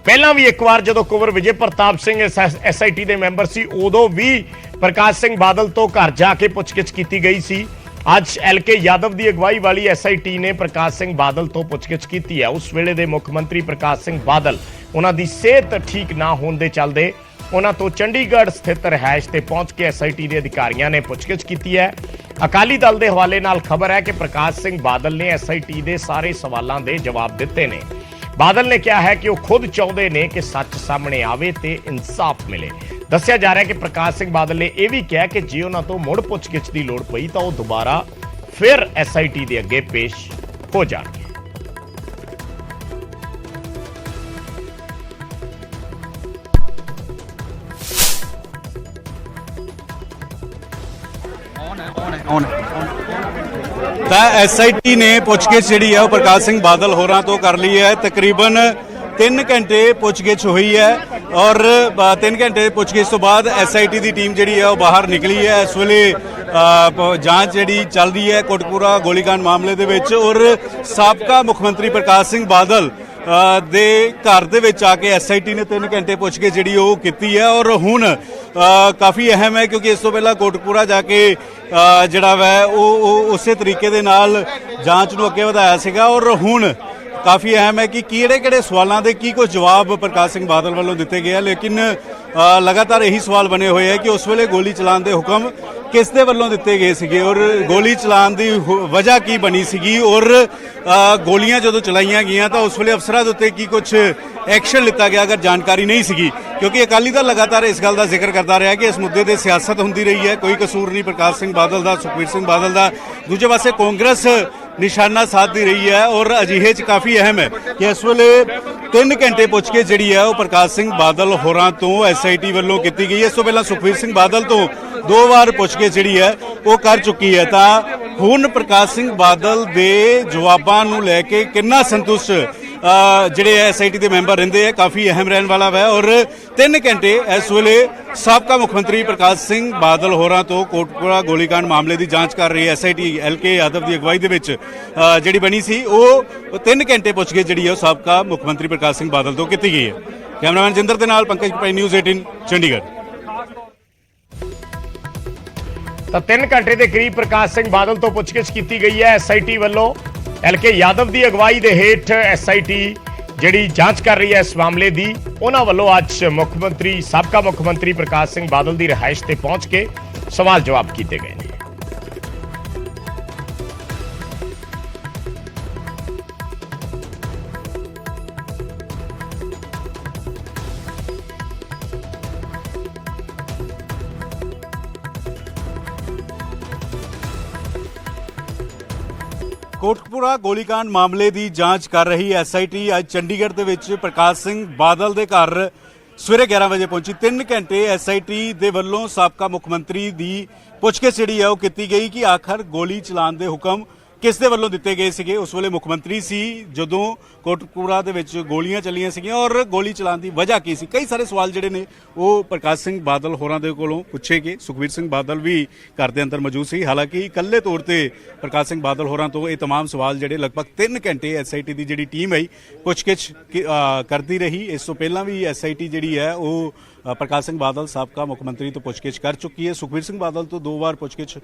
ਪਹਿਲਾਂ ਵੀ ਇੱਕ ਵਾਰ ਜਦੋਂ ਕੁੰਵਰ ਵਿਜੇ ਪ੍ਰਤਾਪ ਸਿੰਘ ਐਸਆਈਟੀ ਦੇ ਮੈਂਬਰ ਸੀ ਉਦੋਂ ਵੀ ਪ੍ਰਕਾਸ਼ ਸਿੰਘ ਬਾਦਲ ਤੋਂ ਘਰ ਜਾ ਕੇ ਪੁੱਛਗਿੱਛ ਕੀਤੀ ਗਈ ਸੀ। ਅੱਜ ਐਲਕੇ ਯਾਦਵ ਦੀ ਅਗਵਾਈ ਵਾਲੀ ਐਸਆਈਟੀ ਨੇ ਪ੍ਰਕਾਸ਼ ਸਿੰਘ ਬਾਦਲ ਤੋਂ ਪੁੱਛਗਿੱਛ ਕੀਤੀ ਹੈ। ਉਸ ਵੇਲੇ ਦੇ ਮੁੱਖ ਮੰਤਰੀ ਪ੍ਰਕਾਸ਼ ਸਿੰਘ ਬਾਦਲ ਉਹਨਾਂ ਦੀ ਸਿਹਤ ਠੀਕ ਨਾ ਹੋਣ ਦੇ ਚੱਲਦੇ ਉਹਨਾਂ ਤੋਂ ਚੰਡੀਗੜ੍ਹ ਸਥਿਤ ਰਿਹਾਇਸ਼ ਤੇ ਪਹੁੰਚ ਕੇ ਐਸਆਈਟੀ ਦੇ ਅਧਿਕਾਰੀਆਂ ਨੇ ਪੁੱਛਗਿੱਛ ਕੀਤੀ ਹੈ। ਅਕਾਲੀ ਦਲ ਦੇ ਹਵਾਲੇ ਨਾਲ ਖਬਰ ਹੈ ਕਿ ਪ੍ਰਕਾਸ਼ ਸਿੰਘ ਬਾਦਲ ਨੇ ਐਸਆਈਟੀ ਦੇ ਸਾਰੇ ਸਵਾਲਾਂ ਦੇ ਜਵਾਬ ਦਿੱਤੇ ਨੇ। ਬਾਦਲ ਨੇ ਕਿਹਾ ਹੈ ਕਿ ਉਹ ਖੁਦ ਚਾਹੁੰਦੇ ਨੇ ਕਿ ਸੱਚ ਸਾਹਮਣੇ ਆਵੇ ਤੇ ਇਨਸਾਫ ਮਿਲੇ। ਦੱਸਿਆ ਜਾ ਰਿਹਾ ਹੈ ਕਿ ਪ੍ਰਕਾਸ਼ ਸਿੰਘ ਬਾਦਲ ਨੇ ਇਹ ਵੀ ਕਿਹਾ ਕਿ ਜੇ ਉਹਨਾਂ ਤੋਂ ਮੁੜ ਪੁੱਛਗਿੱਛ ਦੀ ਲੋੜ ਪਈ ਤਾਂ ਉਹ ਦੁਬਾਰਾ ਫਿਰ ਐਸਆਈਟੀ ਦੇ ਅੱਗੇ ਪੇਸ਼ ਹੋ ਜਾਣਗੇ। ਤਾਂ ਐਸਆਈਟੀ ਨੇ ਪੁੱਛਗਿੱਛ ਜਿਹੜੀ ਹੈ ਉਹ ਪ੍ਰਕਾਸ਼ ਸਿੰਘ ਬਾਦਲ ਹੋਰਾਂ ਤੋਂ ਕਰ ਲਈ ਹੈ। ਤਕਰੀਬਨ 3 ਘੰਟੇ ਪੁੱਛਗਿੱਛ ਹੋਈ ਹੈ ਔਰ 3 ਘੰਟੇ ਪੁੱਛਗਿੱਛ ਤੋਂ ਬਾਅਦ ਐਸਆਈਟੀ ਦੀ ਟੀਮ ਜਿਹੜੀ ਹੈ ਉਹ ਬਾਹਰ ਨਿਕਲੀ ਹੈ। ਇਸ ਵੇਲੇ ਜਾਂਚ ਜਿਹੜੀ ਚੱਲ ਰਹੀ ਹੈ ਕੋਟਕਪੂਰਾ ਗੋਲੀकांड ਮਾਮਲੇ ਦੇ ਵਿੱਚ ਔਰ ਸਾਬਕਾ ਮੁੱਖ ਮੰਤਰੀ ਪ੍ਰਕਾਸ਼ ਸਿੰਘ ਬਾਦਲ ਦੇ ਘਰ ਦੇ ਵਿੱਚ ਆ ਕੇ ਐਸਆਈਟੀ ਨੇ 3 ਘੰਟੇ ਪੁੱਛਗਿੱਛ ਜਿਹੜੀ ਉਹ ਕੀਤੀ ਹੈ ਔਰ ਹੁਣ ਕਾਫੀ ਅਹਿਮ ਹੈ ਕਿਉਂਕਿ ਇਸ ਤੋਂ ਪਹਿਲਾਂ ਕੋਟਕਪੂਰਾ ਜਾ ਕੇ ਜਿਹੜਾ ਵੈ ਉਹ ਉਸੇ ਤਰੀਕੇ ਦੇ ਨਾਲ ਜਾਂਚ ਨੂੰ ਅੱਗੇ ਵਧਾਇਆ ਸੀਗਾ ਔਰ ਹੁਣ ਕਾਫੀ ਅਹਿਮ ਹੈ ਕਿ ਕਿਹੜੇ ਸਵਾਲਾਂ ਦੇ ਕੀ ਕੁਝ ਜਵਾਬ ਪ੍ਰਕਾਸ਼ ਸਿੰਘ ਬਾਦਲ ਵੱਲੋਂ ਦਿੱਤੇ ਗਏ। ਲੇਕਿਨ ਲਗਾਤਾਰ ਇਹੀ ਸਵਾਲ ਬਣੇ ਹੋਏ ਹੈ ਕਿ ਉਸ ਵੇਲੇ ਗੋਲੀ ਚਲਾਉਣ ਦੇ ਹੁਕਮ ਕਿਸ ਦੇ ਵੱਲੋਂ ਦਿੱਤੇ ਗਏ ਸੀਗੇ ਔਰ ਗੋਲੀ ਚਲਾਉਣ ਦੀ ਵਜ੍ਹਾ ਕੀ ਬਣੀ ਸੀਗੀ ਔਰ ਗੋਲੀਆਂ ਜਦੋਂ ਚਲਾਈਆਂ ਗਈਆਂ ਤਾਂ ਉਸ ਵੇਲੇ ਅਫਸਰਾਂ ਦੇ ਉੱਤੇ ਕੀ ਕੁਝ ਐਕਸ਼ਨ ਲਿੱਤਾ ਗਿਆ ਅਗਰ ਜਾਣਕਾਰੀ ਨਹੀਂ ਸੀਗੀ। ਕਿਉਂਕਿ ਅਕਾਲੀ ਦਲ ਲਗਾਤਾਰ ਇਸ ਗੱਲ ਦਾ ਜ਼ਿਕਰ ਕਰਦਾ ਰਿਹਾ ਕਿ ਇਸ ਮੁੱਦੇ ਤੇ ਸਿਆਸਤ ਹੁੰਦੀ ਰਹੀ ਹੈ, ਕੋਈ ਕਸੂਰ ਨਹੀਂ ਪ੍ਰਕਾਸ਼ ਸਿੰਘ ਬਾਦਲ ਦਾ, ਸੁਖਬੀਰ ਸਿੰਘ ਬਾਦਲ ਦਾ। ਦੂਜੇ ਪਾਸੇ ਕਾਂਗਰਸ ਨਿਸ਼ਾਨਾ ਸਾਧਦੀ ਰਹੀ ਹੈ ਔਰ ਅਜਿਹੇ 'ਚ ਕਾਫੀ ਅਹਿਮ ਹੈ ਕਿ ਇਸ ਵੇਲੇ 3 ਘੰਟੇ ਪੁੱਛ ਕੇ ਜਿਹੜੀ ਹੈ ਉਹ ਪ੍ਰਕਾਸ਼ ਸਿੰਘ ਬਾਦਲ ਹੋਰਾਂ ਤੋਂ ਐਸਆਈਟੀ ਵੱਲੋਂ ਕੀਤੀ ਗਈ ਹੈ। ਇਸ ਤੋਂ ਪਹਿਲਾਂ ਸੁਖਬੀਰ ਸਿੰਘ ਬਾਦਲ ਤੋਂ 2 ਵਾਰ ਪੁੱਛ ਕੇ ਜਿਹੜੀ ਹੈ ਉਹ ਕਰ ਚੁੱਕੀ ਹੈ। ਤਾਂ ਹੁਣ ਪ੍ਰਕਾਸ਼ ਸਿੰਘ ਬਾਦਲ ਦੇ ਜਵਾਬਾਂ ਨੂੰ ਲੈ ਕੇ ਕਿੰਨਾ ਸੰਤੁਸ਼ਟ ਜਿਹੜੇ ਐਸਆਈਟੀ ਦੇ ਮੈਂਬਰ ਰਹਿੰਦੇ ਆ ਕਾਫੀ ਅਹਿਮ ਰਹਿਣ ਵਾਲਾ ਹੈ ਔਰ 3 ਘੰਟੇ ਇਸ ਵੇਲੇ ਸਾਬਕਾ ਮੁੱਖ ਮੰਤਰੀ ਪ੍ਰਕਾਸ਼ ਸਿੰਘ ਬਾਦਲ ਹੋਰਾਂ ਤੋਂ ਕੋਟਕਪੂਰਾ ਗੋਲੀकांड ਮਾਮਲੇ ਦੀ ਜਾਂਚ ਕਰ ਰਹੀ ਹੈ ਐਸਆਈਟੀ ਐਲਕੇ ਯਾਦਵ ਦੀ ਅਗਵਾਈ ਦੇ ਵਿੱਚ ਜਿਹੜੀ ਬਣੀ ਸੀ ਉਹ 3 ਘੰਟੇ ਪੁੱਛ ਕੇ ਜਿਹੜੀ ਹੈ ਉਹ ਸਾਬਕਾ ਮੁੱਖ ਮੰਤਰੀ ਪ੍ਰਕਾਸ਼ ਸਿੰਘ ਬਾਦਲ ਤੋਂ ਕੀਤੀ ਗਈ ਹੈ। ਕੈਮਰਾਮੈਨ ਜਿੰਦਰ ਦੇ ਨਾਲ ਪੰਕਜ ਭਾਈ, ਨਿਊਜ਼ 18 ਚੰਡੀਗੜ੍ਹ। ਤਾਂ 3 ਘੰਟੇ ਦੇ ਕਰੀਬ ਪ੍ਰਕਾਸ਼ ਸਿੰਘ ਬਾਦਲ ਤੋਂ ਪੁੱਛਗਿੱਛ ਕੀਤੀ ਗਈ ਹੈ ਐਸਆਈਟੀ ਵੱਲੋਂ। ਐਲਕੇ ਯਾਦਵ ਦੀ ਅਗਵਾਈ ਦੇ ਹੇਠ ਐਸਆਈਟੀ ਜਿਹੜੀ ਜਾਂਚ ਕਰ ਰਹੀ ਹੈ ਇਸ ਮਾਮਲੇ ਦੀ, ਉਹਨਾਂ ਵੱਲੋਂ ਅੱਜ ਸਾਬਕਾ ਮੁੱਖ ਮੰਤਰੀ ਪ੍ਰਕਾਸ਼ ਸਿੰਘ ਬਾਦਲ ਦੀ ਰਿਹਾਇਸ਼ ਤੇ ਪਹੁੰਚ ਕੇ ਸਵਾਲ ਜਵਾਬ ਕੀਤੇ ਗਏ ਨੇ। ਕੋਟਕਪੂਰਾ ਗੋਲੀकांड ਮਾਮਲੇ ਦੀ ਜਾਂਚ ਕਰ ਰਹੀ ਐਸਆਈਟੀ ਅੱਜ ਚੰਡੀਗੜ੍ਹ ਦੇ ਵਿੱਚ ਪ੍ਰਕਾਸ਼ ਸਿੰਘ ਬਾਦਲ ਦੇ ਘਰ ਸਵੇਰੇ 11 ਵਜੇ ਪਹੁੰਚੀ। 3 ਘੰਟੇ ਐਸਆਈਟੀ ਦੇ ਵੱਲੋਂ ਸਾਬਕਾ ਮੁੱਖ ਮੰਤਰੀ ਦੀ ਪੁੱਛਗਿੱਛ ਜਿਹੜੀ ਹੈ ਉਹ ਕੀਤੀ ਗਈ ਕਿ ਆਖਰ ਗੋਲੀ ਚਲਾਉਣ ਦੇ ਹੁਕਮ ਕਿਸ ਦੇ ਵੱਲੋਂ ਦਿੱਤੇ ਗਏ ਸੀਗੇ। ਉਸ ਵੇਲੇ ਮੁੱਖ ਮੰਤਰੀ ਸੀ ਜਦੋਂ ਕੋਟਕਪੂਰਾ ਦੇ ਵਿੱਚ ਗੋਲੀਆਂ ਚੱਲੀਆਂ ਸੀਗੀਆਂ ਔਰ ਗੋਲੀ ਚਲਾਉਣ ਦੀ ਵਜ੍ਹਾ ਕੀ ਸੀ। ਕਈ ਸਾਰੇ ਸਵਾਲ ਜਿਹੜੇ ਨੇ ਉਹ ਪ੍ਰਕਾਸ਼ ਸਿੰਘ ਬਾਦਲ ਹੋਰਾਂ ਦੇ ਕੋਲੋਂ ਪੁੱਛੇ ਗਏ। ਸੁਖਬੀਰ ਸਿੰਘ ਬਾਦਲ ਵੀ ਘਰ ਦੇ ਅੰਦਰ ਮੌਜੂਦ ਸੀ। ਹਾਲਾਂਕਿ ਇਕੱਲੇ ਤੌਰ ਤੇ ਪ੍ਰਕਾਸ਼ ਸਿੰਘ ਬਾਦਲ ਹੋਰਾਂ ਤੋਂ ਇਹ तमाम ਸਵਾਲ ਜਿਹੜੇ ਲਗਭਗ 3 ਘੰਟੇ ਐਸਆਈਟੀ ਦੀ ਜਿਹੜੀ ਟੀਮ ਹੈ ਪੁੱਛਗਿੱਛ ਕਰਦੀ ਰਹੀ। ਇਸ ਤੋਂ ਪਹਿਲਾਂ ਵੀ ਐਸਆਈਟੀ ਜਿਹੜੀ ਹੈ ਉਹ ਪ੍ਰਕਾਸ਼ ਸਿੰਘ ਬਾਦਲ ਸਾਬਕਾ ਮੁੱਖ ਮੰਤਰੀ ਤੋਂ ਪੁੱਛਗਿੱਛ ਕਰ ਚੁੱਕੀ ਹੈ। ਸੁਖਬੀਰ ਸਿੰਘ ਬਾਦਲ ਤੋਂ 2 ਵਾਰ ਪੁੱਛਗਿੱਛ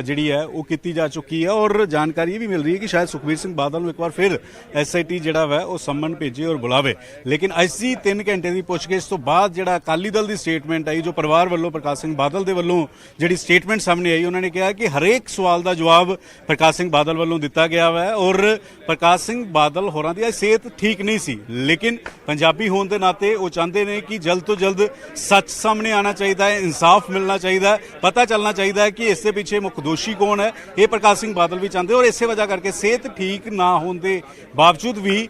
ਜਿਹੜੀ ਹੈ ਉਹ ਕੀਤੀ ਜਾ ਚੁੱਕੀ ਹੈ ਔਰ ਜਾਣਕਾਰੀ ਇਹ ਵੀ ਮਿਲ ਰਹੀ ਹੈ ਕਿ ਸ਼ਾਇਦ ਸੁਖਬੀਰ ਸਿੰਘ ਬਾਦਲ ਨੂੰ ਇੱਕ ਵਾਰ ਫਿਰ SIT ਜਿਹੜਾ ਵਾ ਉਹ ਸੰਮਨ ਭੇਜੇ ਔਰ ਬੁਲਾਵੇ। ਲੇਕਿਨ ਅਸੀਂ 3 ਘੰਟੇ ਦੀ ਪੁੱਛਗਿੱਛ ਤੋਂ ਬਾਅਦ ਜਿਹੜਾ ਅਕਾਲੀ ਦਲ ਦੀ ਸਟੇਟਮੈਂਟ ਆਈ, ਜੋ ਪਰਿਵਾਰ ਵੱਲੋਂ ਪ੍ਰਕਾਸ਼ ਸਿੰਘ ਬਾਦਲ ਦੇ ਵੱਲੋਂ ਜਿਹੜੀ ਸਟੇਟਮੈਂਟ ਸਾਹਮਣੇ ਆਈ, ਉਹਨਾਂ ਨੇ ਕਿਹਾ ਕਿ ਹਰੇਕ ਸਵਾਲ ਦਾ ਜਵਾਬ ਪ੍ਰਕਾਸ਼ ਸਿੰਘ ਬਾਦਲ ਵੱਲੋਂ ਦਿੱਤਾ ਗਿਆ ਵਾ ਔਰ ਪ੍ਰਕਾਸ਼ ਸਿੰਘ ਬਾਦਲ ਹੋਰਾਂ ਦੀ ਸਿਹਤ ਠੀਕ ਨਹੀਂ ਸੀ, ਲੇਕਿਨ ਪੰਜਾਬੀ ਹੋਣ ਦੇ ਨਾਤੇ ਉਹ ਚਾਹੁੰਦੇ ਨੇ ਕਿ ਜਲਦ ਤੋਂ ਜਲਦ ਸੱਚ ਸਾਹਮਣੇ ਆਉਣਾ ਚਾਹੀਦਾ ਹੈ, ਇਨਸਾਫ ਮਿਲਣਾ ਚਾਹੀਦਾ ਹੈ, ਪਤਾ ਚੱਲਣਾ ਚਾਹੀਦਾ ਹੈ ਕਿ ਇਸ ਦੇ ਪਿੱਛੇ ਮੁੱਖ ਦੋਸ਼ੀ ਕੌਣ ਹੈ। ਇਹ ਪ੍ਰਕਾਸ਼ ਸਿੰਘ ਬਾਦਲ ਵੀ ਚਾਹੁੰਦੇ ਔਰ ਇਸੇ ਵਜ੍ਹਾ ਕਰਕੇ ਸਿਹਤ ਠੀਕ ਨਾ ਹੋਣ ਦੇ ਬਾਵਜੂਦ ਵੀ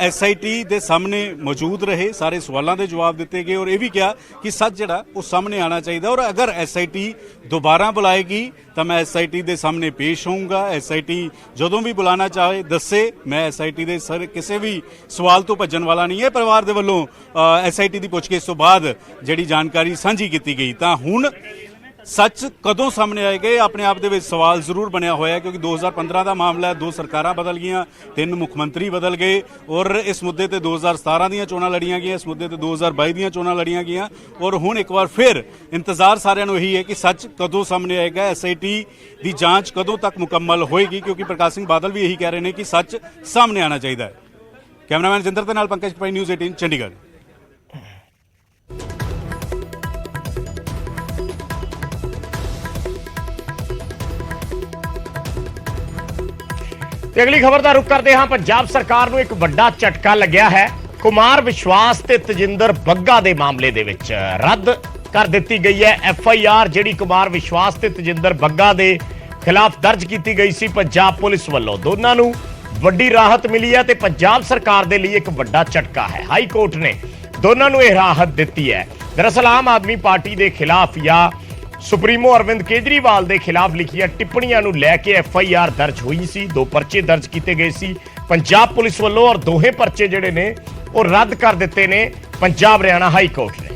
SIT ਦੇ ਸਾਹਮਣੇ ਮੌਜੂਦ ਰਹੇ, ਸਾਰੇ ਸਵਾਲਾਂ ਦੇ ਜਵਾਬ ਦਿੱਤੇ ਗਏ ਔਰ ਇਹ ਵੀ ਕਿਹਾ ਕਿ ਸੱਚ ਜਿਹੜਾ ਉਹ ਸਾਹਮਣੇ ਆਉਣਾ ਚਾਹੀਦਾ ਔਰ ਅਗਰ SIT ਦੁਬਾਰਾ ਬੁਲਾਏਗੀ ਤਾਂ ਮੈਂ SIT ਦੇ ਸਾਹਮਣੇ ਪੇਸ਼ ਹੋਊਂਗਾ। SIT ਜਦੋਂ ਵੀ ਬੁਲਾਣਾ ਚਾਹੇ ਦੱਸੇ, ਮੈਂ SIT ਦੇ ਕਿਸੇ ਵੀ ਸਵਾਲ ਤੋਂ ਭੱਜਣ ਵਾਲਾ ਨਹੀਂ ਹੈ। ਪਰਿਵਾਰ ਦੇ ਵੱਲੋਂ SIT ਦੀ ਪੁੱਛਗਿੱਛ ਤੋਂ ਬਾਅਦ ਜਿਹੜੀ ਜਾਣਕਾਰੀ ਸਾਂਝੀ ਕੀਤੀ ਗਈ ਤਾਂ ਹੁਣ ਸੱਚ ਕਦੋਂ ਸਾਹਮਣੇ ਆਏਗਾ ਇਹ ਆਪਣੇ ਆਪ ਦੇ ਵਿੱਚ ਸਵਾਲ ਜ਼ਰੂਰ ਬਣਿਆ ਹੋਇਆ, ਕਿਉਂਕਿ 2015 ਦਾ ਮਾਮਲਾ ਹੈ, 2 ਸਰਕਾਰਾਂ ਬਦਲ ਗਈਆਂ, 3 ਮੁੱਖ ਮੰਤਰੀ ਬਦਲ ਗਏ ਔਰ ਇਸ ਮੁੱਦੇ ਤੇ 2017 ਦੀਆਂ ਚੋਣਾਂ ਲੜੀਆਂ ਗਈਆਂ, ਇਸ ਮੁੱਦੇ ਤੇ 2022 ਦੀਆਂ ਚੋਣਾਂ ਲੜੀਆਂ ਗਈਆਂ ਔਰ ਹੁਣ ਇੱਕ ਵਾਰ ਫਿਰ ਇੰਤਜ਼ਾਰ ਸਾਰਿਆਂ ਨੂੰ ਇਹੀ ਹੈ ਕਿ ਸੱਚ ਕਦੋਂ ਸਾਹਮਣੇ ਆਏਗਾ, SIT ਦੀ ਜਾਂਚ ਕਦੋਂ ਤੱਕ ਮੁਕੰਮਲ ਹੋਏਗੀ, ਕਿਉਂਕਿ ਪ੍ਰਕਾਸ਼ ਸਿੰਘ ਬਾਦਲ ਵੀ ਇਹੀ ਕਹਿ ਰਹੇ ਨੇ ਕਿ ਸੱਚ ਸਾਹਮਣੇ ਆਉਣਾ ਚਾਹੀਦਾ ਹੈ। ਕੈਮਰਾਮੈਨ ਜਿੰਦਰ ਦੇ ਨਾਲ ਪੰਕਜ ਪਾਈ, ਨਿਊਜ਼ 18 ਚੰਡੀਗੜ੍ਹ। ਤੇ ਅਗਲੀ ਖਬਰ ਦਾ ਰੁਖ ਕਰਦੇ ਹਾਂ। ਪੰਜਾਬ ਸਰਕਾਰ ਨੂੰ ਇੱਕ ਵੱਡਾ ਝਟਕਾ ਲੱਗਿਆ ਹੈ। ਕੁਮਾਰ ਵਿਸ਼ਵਾਸ ਤੇ ਤਜਿੰਦਰ ਬੱਗਾ ਦੇ ਮਾਮਲੇ ਦੇ ਵਿੱਚ ਰੱਦ ਕਰ ਦਿੱਤੀ ਗਈ ਹੈ FIR, ਜਿਹੜੀ ਕੁਮਾਰ ਵਿਸ਼ਵਾਸ ਤੇ ਤਜਿੰਦਰ ਬੱਗਾ ਦੇ ਖਿਲਾਫ ਦਰਜ ਕੀਤੀ ਗਈ ਸੀ ਪੰਜਾਬ ਪੁਲਿਸ ਵੱਲੋਂ। ਦੋਨਾਂ ਨੂੰ ਵੱਡੀ ਰਾਹਤ ਮਿਲੀ ਹੈ ਤੇ ਪੰਜਾਬ ਸਰਕਾਰ ਦੇ ਲਈ ਇੱਕ ਵੱਡਾ ਝਟਕਾ ਹੈ। ਹਾਈ ਕੋਰਟ ਨੇ ਦੋਨਾਂ ਨੂੰ ਇਹ ਰਾਹਤ ਦਿੱਤੀ ਹੈ। ਦਰਅਸਲ ਆਮ ਆਦਮੀ ਪਾਰਟੀ ਦੇ ਖਿਲਾਫ ਜਾਂ ਸੁਪਰੀਮੋ ਅਰਵਿੰਦ ਕੇਜਰੀਵਾਲ ਦੇ ਖਿਲਾਫ ਲਿਖੀਆਂ ਟਿੱਪਣੀਆਂ ਨੂੰ ਲੈ ਕੇ FIR ਦਰਜ ਹੋਈ ਸੀ। 2 ਪਰਚੇ ਦਰਜ ਕੀਤੇ ਗਏ ਸੀ ਪੰਜਾਬ ਪੁਲਿਸ ਵੱਲੋਂ ਔਰ ਦੋਹੇ ਪਰਚੇ ਜਿਹੜੇ ਨੇ ਉਹ ਰੱਦ ਕਰ ਦਿੱਤੇ ਨੇ ਪੰਜਾਬ ਹਰਿਆਣਾ ਹਾਈ ਕੋਰਟ ਨੇ।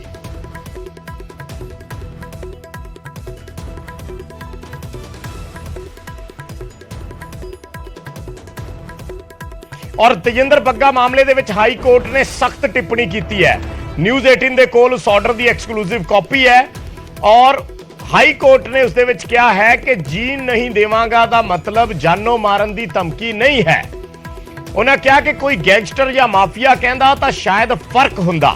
ਔਰ ਤਜਿੰਦਰ ਬੱਗਾ ਮਾਮਲੇ ਦੇ ਵਿੱਚ ਹਾਈ ਕੋਰਟ ਨੇ ਸਖਤ ਟਿੱਪਣੀ ਕੀਤੀ ਹੈ। ਨਿਊਜ਼ 18 ਦੇ ਕੋਲ ਉਸ ਆਰਡਰ ਦੀ ਐਕਸਕਲੂਸਿਵ ਕਾਪੀ ਹੈ ਔਰ ਹਾਈ ਕੋਰਟ ਨੇ ਉਸ ਦੇ ਵਿੱਚ ਕਿਹਾ ਹੈ ਕਿ ਜੀਣ ਨਹੀਂ ਦੇਵਾਂਗਾ ਦਾ ਮਤਲਬ ਜਾਨੋਂ ਮਾਰਨ ਦੀ ਧਮਕੀ ਨਹੀਂ ਹੈ। ਉਹਨਾਂ ਕਿਹਾ ਕਿ ਕੋਈ ਗੈਂਗਸਟਰ ਜਾਂ ਮਾਫੀਆ ਕਹਿੰਦਾ ਤਾਂ ਸ਼ਾਇਦ ਫਰਕ ਹੁੰਦਾ।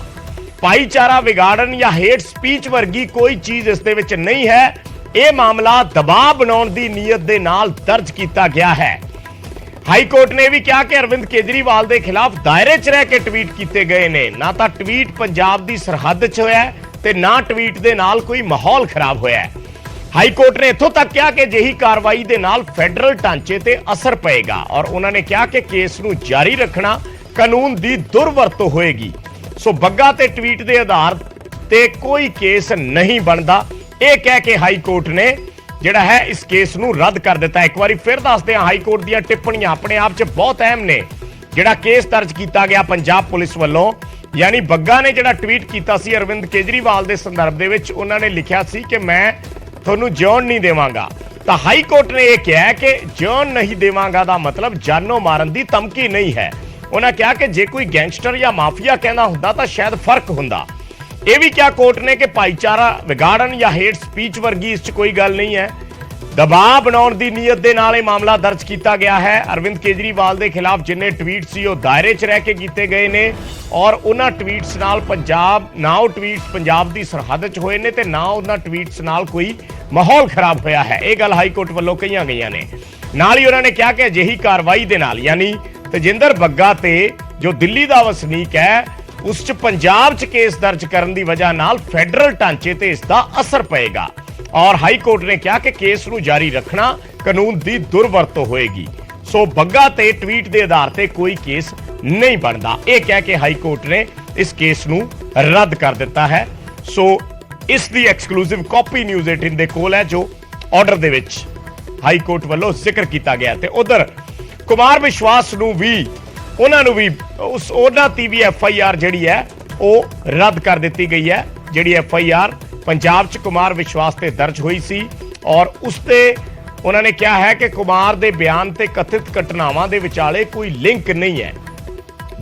ਭਾਈਚਾਰਾ ਵਿਗਾੜਨ ਜਾਂ ਹੇਟ ਸਪੀਚ ਵਰਗੀ ਕੋਈ ਚੀਜ਼ ਇਸ ਦੇ ਵਿੱਚ ਨਹੀਂ ਹੈ। ਇਹ ਮਾਮਲਾ ਦਬਾਅ ਬਣਾਉਣ ਦੀ ਨੀਅਤ ਦੇ ਨਾਲ ਦਰਜ ਕੀਤਾ ਗਿਆ ਹੈ। ਹਾਈ ਕੋਰਟ ਨੇ ਵੀ ਕਿਹਾ ਕਿ ਅਰਵਿੰਦ ਕੇਜਰੀਵਾਲ ਦੇ ਖਿਲਾਫ ਦਾਇਰੇ 'ਚ ਰਹਿ ਕੇ ਟਵੀਟ ਕੀਤੇ ਗਏ ਨੇ। ਨਾ ਤਾਂ ਟਵੀਟ ਪੰਜਾਬ ਦੀ ਸਰਹੱਦ 'ਚ ਹੋਇਆ ਤੇ ਨਾ ਟਵੀਟ ਦੇ ਨਾਲ ਕੋਈ ਮਾਹੌਲ ਖਰਾਬ ਹੋਇਆ। ਹਾਈ ਕੋਰਟ ਨੇ ਇੱਥੋਂ ਤੱਕ ਕਿਹਾ ਕਿ ਅਜਿਹੀ ਕਾਰਵਾਈ ਦੇ ਨਾਲ ਫੈਡਰਲ ਢਾਂਚੇ ਤੇ ਅਸਰ ਪਏਗਾ ਔਰ ਉਹਨਾਂ ਨੇ ਕਿਹਾ ਕਿ ਕੇਸ ਨੂੰ ਜਾਰੀ ਰੱਖਣਾ ਕਾਨੂੰਨ ਦੀ ਦੁਰਵਰਤੋਂ ਹੋਏਗੀ। ਸੋ ਬੱਗਾ ਤੇ ਟਵੀਟ ਦੇ ਆਧਾਰ ਤੇ ਕੋਈ ਕੇਸ ਨਹੀਂ ਬਣਦਾ, ਇਹ ਕਹਿ ਕੇ ਹਾਈ ਕੋਰਟ ਨੇ ਜਿਹੜਾ ਹੈ ਇਸ ਕੇਸ ਨੂੰ ਰੱਦ ਕਰ ਦਿੱਤਾ। ਇੱਕ ਵਾਰੀ ਫਿਰ ਦੱਸਦੇ ਹਾਂ, ਹਾਈ ਕੋਰਟ ਦੀਆਂ ਟਿੱਪਣੀਆਂ ਆਪਣੇ ਆਪ 'ਚ ਬਹੁਤ ਅਹਿਮ ਨੇ। ਜਿਹੜਾ ਕੇਸ ਦਰਜ ਕੀਤਾ ਗਿਆ ਪੰਜਾਬ ਪੁਲਿਸ ਵੱਲੋਂ, ਯਾਨੀ ਬੱਗਾ ਨੇ ਜਿਹੜਾ ਟਵੀਟ ਕੀਤਾ ਸੀ ਅਰਵਿੰਦ ਕੇਜਰੀਵਾਲ ਦੇ ਸੰਦਰਭ ਦੇ ਵਿੱਚ, ਉਹਨਾਂ ਨੇ ਲਿਖਿਆ ਸੀ ਕਿ ਮੈਂ ਤੁਹਾਨੂੰ ਜਿਉਣ ਨਹੀਂ ਦੇਵਾਂਗਾ। ਤਾਂ ਹਾਈ ਕੋਰਟ ਨੇ ਇਹ ਕਿਹਾ ਕਿ ਜਿਉਣ ਨਹੀਂ ਦੇਵਾਂਗਾ ਦਾ ਮਤਲਬ ਜਾਨੋਂ ਮਾਰਨ ਦੀ ਧਮਕੀ ਨਹੀਂ ਹੈ। ਉਹਨਾਂ ਕਿਹਾ ਕਿ ਜੇ ਕੋਈ ਗੈਂਗਸਟਰ ਜਾਂ ਮਾਫੀਆ ਕਹਿੰਦਾ ਹੁੰਦਾ ਤਾਂ ਸ਼ਾਇਦ ਫਰਕ ਹੁੰਦਾ। ਇਹ ਵੀ ਕਿਹਾ ਕੋਰਟ ਨੇ ਕਿ ਭਾਈਚਾਰਾ ਵਿਗਾੜਨ ਜਾਂ ਹੇਟ ਸਪੀਚ ਵਰਗੀ ਇਸ 'ਚ ਕੋਈ ਗੱਲ ਨਹੀਂ ਹੈ। ਦਬਾਅ ਬਣਾਉਣ ਦੀ ਨੀਅਤ ਦੇ ਨਾਲ ਇਹ ਮਾਮਲਾ ਦਰਜ ਕੀਤਾ ਗਿਆ ਹੈ। ਅਰਵਿੰਦ ਕੇਜਰੀਵਾਲ ਦੇ ਖਿਲਾਫ ਜਿੰਨੇ ਟਵੀਟ ਸੀ ਉਹ ਦਾਇਰੇ 'ਚ ਰਹਿ ਕੇ ਕੀਤੇ ਗਏ ਨੇ ਔਰ ਉਹਨਾਂ ਟਵੀਟਸ ਨਾਲ ਉਹ ਟਵੀਟਸ ਪੰਜਾਬ ਦੀ ਸਰਹੱਦ 'ਚ ਹੋਏ ਨੇ ਤੇ ਨਾ ਉਹਨਾਂ ਟਵੀਟਸ ਨਾਲ ਕੋਈ ਮਾਹੌਲ ਖਰਾਬ ਹੋਇਆ ਹੈ। ਇਹ ਗੱਲ ਹਾਈ ਕੋਰਟ ਵੱਲੋਂ ਕਹੀਆਂ ਗਈਆਂ ਨੇ। ਨਾਲ ਹੀ ਉਹਨਾਂ ਨੇ ਕਿਹਾ ਕਿ ਅਜਿਹੀ ਕਾਰਵਾਈ ਦੇ ਨਾਲ, ਯਾਨੀ ਤਜਿੰਦਰ ਬੱਗਾ ਤੇ ਜੋ ਦਿੱਲੀ ਦਾ ਵਸਨੀਕ ਹੈ, ਉਸ 'ਚ ਪੰਜਾਬ 'ਚ ਕੇਸ ਦਰਜ ਕਰਨ ਦੀ ਵਜ੍ਹਾ ਨਾਲ ਫੈਡਰਲ ਢਾਂਚੇ ਤੇ ਇਸ ਦਾ ਅਸਰ ਪਏਗਾ ਔਰ ਹਾਈ ਕੋਰਟ ਨੇ ਕਿਹਾ ਕਿ ਕੇਸ ਨੂੰ ਜਾਰੀ ਰੱਖਣਾ ਕਾਨੂੰਨ ਦੀ ਦੁਰਵਰਤੋਂ ਹੋਏਗੀ। ਸੋ ਬੱਗਾ ਤੇ ਟਵੀਟ ਦੇ ਆਧਾਰ ਤੇ ਕੋਈ ਕੇਸ ਨਹੀਂ ਬਣਦਾ, ਇਹ ਕਹਿ ਕੇ ਹਾਈ ਕੋਰਟ ਨੇ ਇਸ ਕੇਸ ਨੂੰ ਰੱਦ ਕਰ ਦਿੱਤਾ ਹੈ। ਸੋ ਇਸ ਦੀ ਐਕਸਕਲੂਸਿਵ ਕਾਪੀ ਨਿਊਜ਼ 18 ਦੇ ਕੋਲ ਹੈ, ਜੋ ਆਰਡਰ ਦੇ ਵਿੱਚ ਹਾਈ ਕੋਰਟ ਵੱਲੋਂ ਜ਼ਿਕਰ ਕੀਤਾ ਗਿਆ। ਤੇ ਉਧਰ ਕੁਮਾਰ ਵਿਸ਼ਵਾਸ ਨੂੰ ਵੀ ਉਹਨਾਂ ਦੀ ਵੀ FIR ਜਿਹੜੀ ਹੈ ਉਹ ਰੱਦ ਕਰ ਦਿੱਤੀ ਗਈ ਹੈ। ਜਿਹੜੀ FIR ਪੰਜਾਬ 'ਚ ਕੁਮਾਰ ਵਿਸ਼ਵਾਸ ਤੇ ਦਰਜ ਹੋਈ ਸੀ ਔਰ ਉਸ ਤੇ ਉਹਨਾਂ ਨੇ ਕਿਹਾ ਹੈ ਕਿ ਕੁਮਾਰ ਦੇ ਬਿਆਨ ਤੇ ਕਥਿਤ ਘਟਨਾਵਾਂ ਦੇ ਵਿਚਾਲੇ ਕੋਈ ਲਿੰਕ ਨਹੀਂ ਹੈ।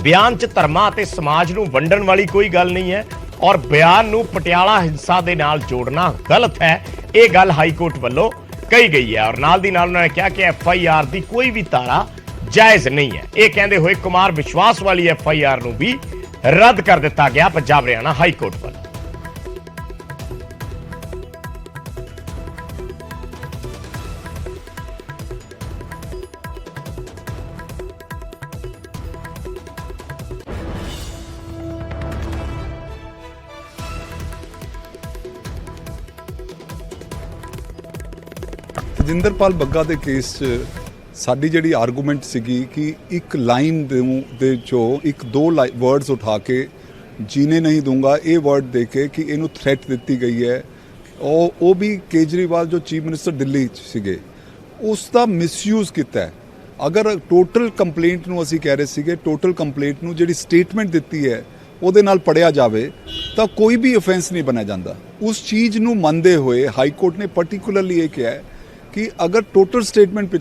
ਬਿਆਨ 'ਚ ਧਰਮਾਂ ਅਤੇ ਸਮਾਜ ਨੂੰ ਵੰਡਣ ਵਾਲੀ ਕੋਈ ਗੱਲ ਨਹੀਂ ਹੈ। ਔਰ ਬਿਆਨ ਨੂੰ ਪਟਿਆਲਾ ਹਿੰਸਾ ਦੇ ਨਾਲ ਜੋੜਨਾ ਗਲਤ ਹੈ, ਇਹ ਗੱਲ ਹਾਈ ਕੋਰਟ ਵੱਲੋਂ ਕਹੀ ਗਈ ਹੈ। ਔਰ ਨਾਲ ਦੀ ਨਾਲ ਉਹਨਾਂ ਨੇ ਕਿਹਾ ਕਿ FIR ਦੀ ਕੋਈ ਵੀ ਧਾਰਾ ਜਾਇਜ਼ ਨਹੀਂ ਹੈ। ਇਹ ਕਹਿੰਦੇ ਹੋਏ ਕੁਮਾਰ ਵਿਸ਼ਵਾਸ ਵਾਲੀ FIR ਨੂੰ ਵੀ ਰੱਦ ਕਰ ਦਿੱਤਾ ਗਿਆ ਪੰਜਾਬ ਹਰਿਆਣਾ ਹਾਈ ਕੋਰਟ ਵੱਲੋਂ। ਤਜਿੰਦਰਪਾਲ ਬੱਗਾ ਦੇ ਕੇਸ 'ਚ ਸਾਡੀ ਜਿਹੜੀ ਆਰਗੂਮੈਂਟ ਸੀਗੀ ਕਿ ਇੱਕ ਲਾਈਨ ਦੇ ਚੋਂ ਇੱਕ ਦੋ ਵਰਡਸ ਉਠਾ ਕੇ ਜੀਨੇ ਨਹੀਂ ਦੂੰਗਾ ਇਹ ਵਰਡ ਦੇ ਕੇ ਕਿ ਇਹਨੂੰ ਥ੍ਰੈਟ ਦਿੱਤੀ ਗਈ ਹੈ। ਉਹ ਵੀ ਕੇਜਰੀਵਾਲ ਜੋ ਚੀਫ ਮਿਨਿਸਟਰ ਦਿੱਲੀ 'ਚ ਸੀਗੇ ਉਸ ਦਾ ਮਿਸਯੂਜ਼ ਕੀਤਾ ਹੈ। ਅਗਰ ਟੋਟਲ ਕੰਪਲੇਂਟ ਨੂੰ ਅਸੀਂ ਕਹਿ ਰਹੇ ਸੀਗੇ ਟੋਟਲ ਕੰਪਲੇਂਟ ਨੂੰ ਜਿਹੜੀ ਸਟੇਟਮੈਂਟ ਦਿੱਤੀ ਹੈ ਉਹਦੇ ਨਾਲ ਪੜਿਆ ਜਾਵੇ ਤਾਂ ਕੋਈ ਵੀ ਅਫੈਂਸ ਨਹੀਂ ਬਣਿਆ ਜਾਂਦਾ। ਉਸ ਚੀਜ਼ ਨੂੰ ਮੰਨਦੇ ਹੋਏ ਹਾਈ ਕੋਰਟ ਨੇ ਪਾਰਟਿਕੂਲਰਲੀ ਇਹ ਕਿਹਾ ਹੈ ਕਿ ਅਗਰ ਟੋਟਲ ਸਟੇਟਮੈਂਟ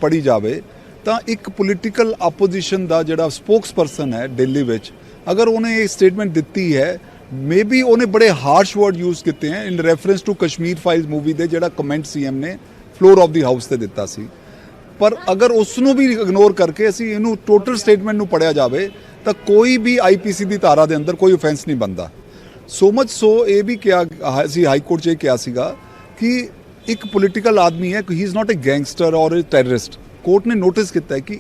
ਪੜ੍ਹੀ ਜਾਵੇ ਤਾਂ ਇੱਕ ਪੋਲੀਟੀਕਲ ਆਪੋਜੀਸ਼ਨ ਦਾ ਜਿਹੜਾ ਸਪੋਕਸਪਰਸਨ ਹੈ ਦਿੱਲੀ ਵਿੱਚ ਅਗਰ ਉਹਨੇ ਇਹ ਸਟੇਟਮੈਂਟ ਦਿੱਤੀ ਹੈ ਮੇਬੀ ਉਹਨੇ ਬੜੇ ਹਾਰਸ਼ ਵਰਡ ਯੂਜ਼ ਕੀਤੇ ਹੈ in reference to Kashmir files movie ਦੇ ਜਿਹੜਾ ਕਮੈਂਟ ਸੀਐਮ ਨੇ ਫਲੋਰ ਆਫ ਦੀ ਹਾਊਸ ਤੇ ਦਿੱਤਾ ਸੀ। ਪਰ ਅਗਰ ਉਸ ਨੂੰ ਵੀ ਇਗਨੋਰ ਕਰਕੇ ਅਸੀਂ ਇਹਨੂੰ ਟੋਟਲ ਸਟੇਟਮੈਂਟ ਨੂੰ ਪੜ੍ਹਿਆ ਜਾਵੇ ਤਾਂ ਕੋਈ ਵੀ IPC ਦੀ ਧਾਰਾ ਦੇ ਅੰਦਰ ਕੋਈ ਅਫੈਂਸ ਨਹੀਂ ਬਣਦਾ। ਸੋ ਮਚ ਸੋ ਇਹ ਵੀ ਕਿਹਾ ਅਸੀਂ ਹਾਈ ਕੋਰਟ 'ਚ ਇਹ ਕਿਹਾ ਸੀਗਾ ਕਿ ਇੱਕ ਪੋਲੀਟੀਕਲ ਆਦਮੀ ਹੈ ਹੀ ਇਜ਼ ਨਾਟ ਅ ਗੈਂਗਸਟਰ ਔਰ ਅ ਟੈਰਰਿਸਟ। ਕੋਰਟ ਨੇ ਨੋਟਿਸ ਕੀਤਾ ਹੈ ਕਿ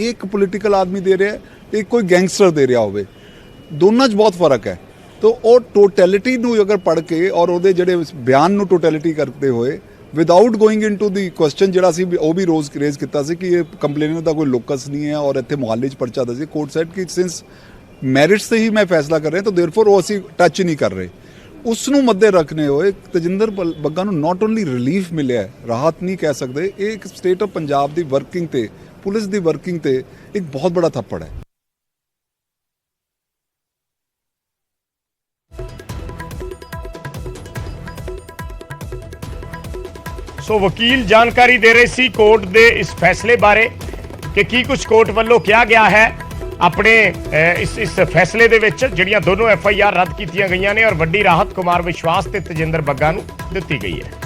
ਇੱਕ ਪੋਲੀਟੀਕਲ ਆਦਮੀ ਦੇ ਰਿਹਾ ਤੇ ਕੋਈ ਗੈਂਗਸਟਰ ਦੇ ਰਿਹਾ ਹੋਵੇ, ਦੋਨਾਂ 'ਚ ਬਹੁਤ ਫਰਕ ਹੈ। ਤਾਂ ਉਹ ਟੋਟੈਲਿਟੀ ਨੂੰ ਅਗਰ ਪੜ੍ਹ ਕੇ ਔਰ ਉਹਦੇ ਜਿਹੜੇ ਬਿਆਨ ਨੂੰ ਟੋਟੈਲਿਟੀ ਕਰਦੇ ਹੋਏ ਵਿਦਆਊਟ ਗੋਇੰਗ ਇਨਟੂ ਦੀ ਕੁਐਸਚਨ ਜਿਹੜਾ ਸੀ ਉਹ ਵੀ ਰੇਜ਼ ਕੀਤਾ ਸੀ ਕਿ ਇਹ ਕੰਪਲੇਨਰ ਦਾ ਕੋਈ ਲੋਕਸ ਨਹੀਂ ਹੈ ਔਰ ਇੱਥੇ ਮੁਹਾਲੀ 'ਚ ਪਰਚਾ ਦਰਜ ਸੀ। ਕੋਰਟ ਸੈਡ ਕਿ ਸਿੰਸ ਮੈਰਿਟਸ ਤੇ ਹੀ ਮੈਂ ਫੈਸਲਾ ਕਰ ਰਿਹਾ ਤਾਂ ਦੇਅਰਫੋਰ ਉਹ ਅਸੀਂ ਟੱਚ ਨਹੀਂ ਕਰ ਰਹੇ। ਉਸ ਨੂੰ ਮੱਦੇ ਰੱਖਦੇ ਹੋਏ ਤਜਿੰਦਰ ਬੱਗਾ ਨੂੰ ਨਾਟ ਓਨਲੀ ਰਿਲੀਫ ਮਿਲਿਆ, ਰਾਹਤ ਨਹੀਂ ਕਹਿ ਸਕਦੇ, ਇਹ ਇੱਕ state of Punjab the working ਤੇ ਪੁਲਿਸ ਦੀ ਵਰਕਿੰਗ ਤੇ ਇੱਕ ਬਹੁਤ ਬੜਾ ਥੱਪੜ ਹੈ। ਸੋ ਵਕੀਲ ਜਾਣਕਾਰੀ ਦੇ ਰਹੇ ਸੀ ਕੋਰਟ ਦੇ ਇਸ ਫੈਸਲੇ ਬਾਰੇ ਕਿ ਕੀ ਕੁਝ ਕੋਰਟ ਵੱਲੋਂ ਕਿਹਾ ਗਿਆ ਹੈ ਆਪਣੇ ਇਸ ਫੈਸਲੇ ਦੇ ਵਿੱਚ ਜਿਹੜੀਆਂ ਦੋਨੋਂ FIR ਰੱਦ ਕੀਤੀਆਂ ਗਈਆਂ ਨੇ ਔਰ ਵੱਡੀ ਰਾਹਤ ਕੁਮਾਰ ਵਿਸ਼ਵਾਸ ਤੇ ਤਜਿੰਦਰ ਬੱਗਾ ਨੂੰ ਦਿੱਤੀ ਗਈ ਹੈ।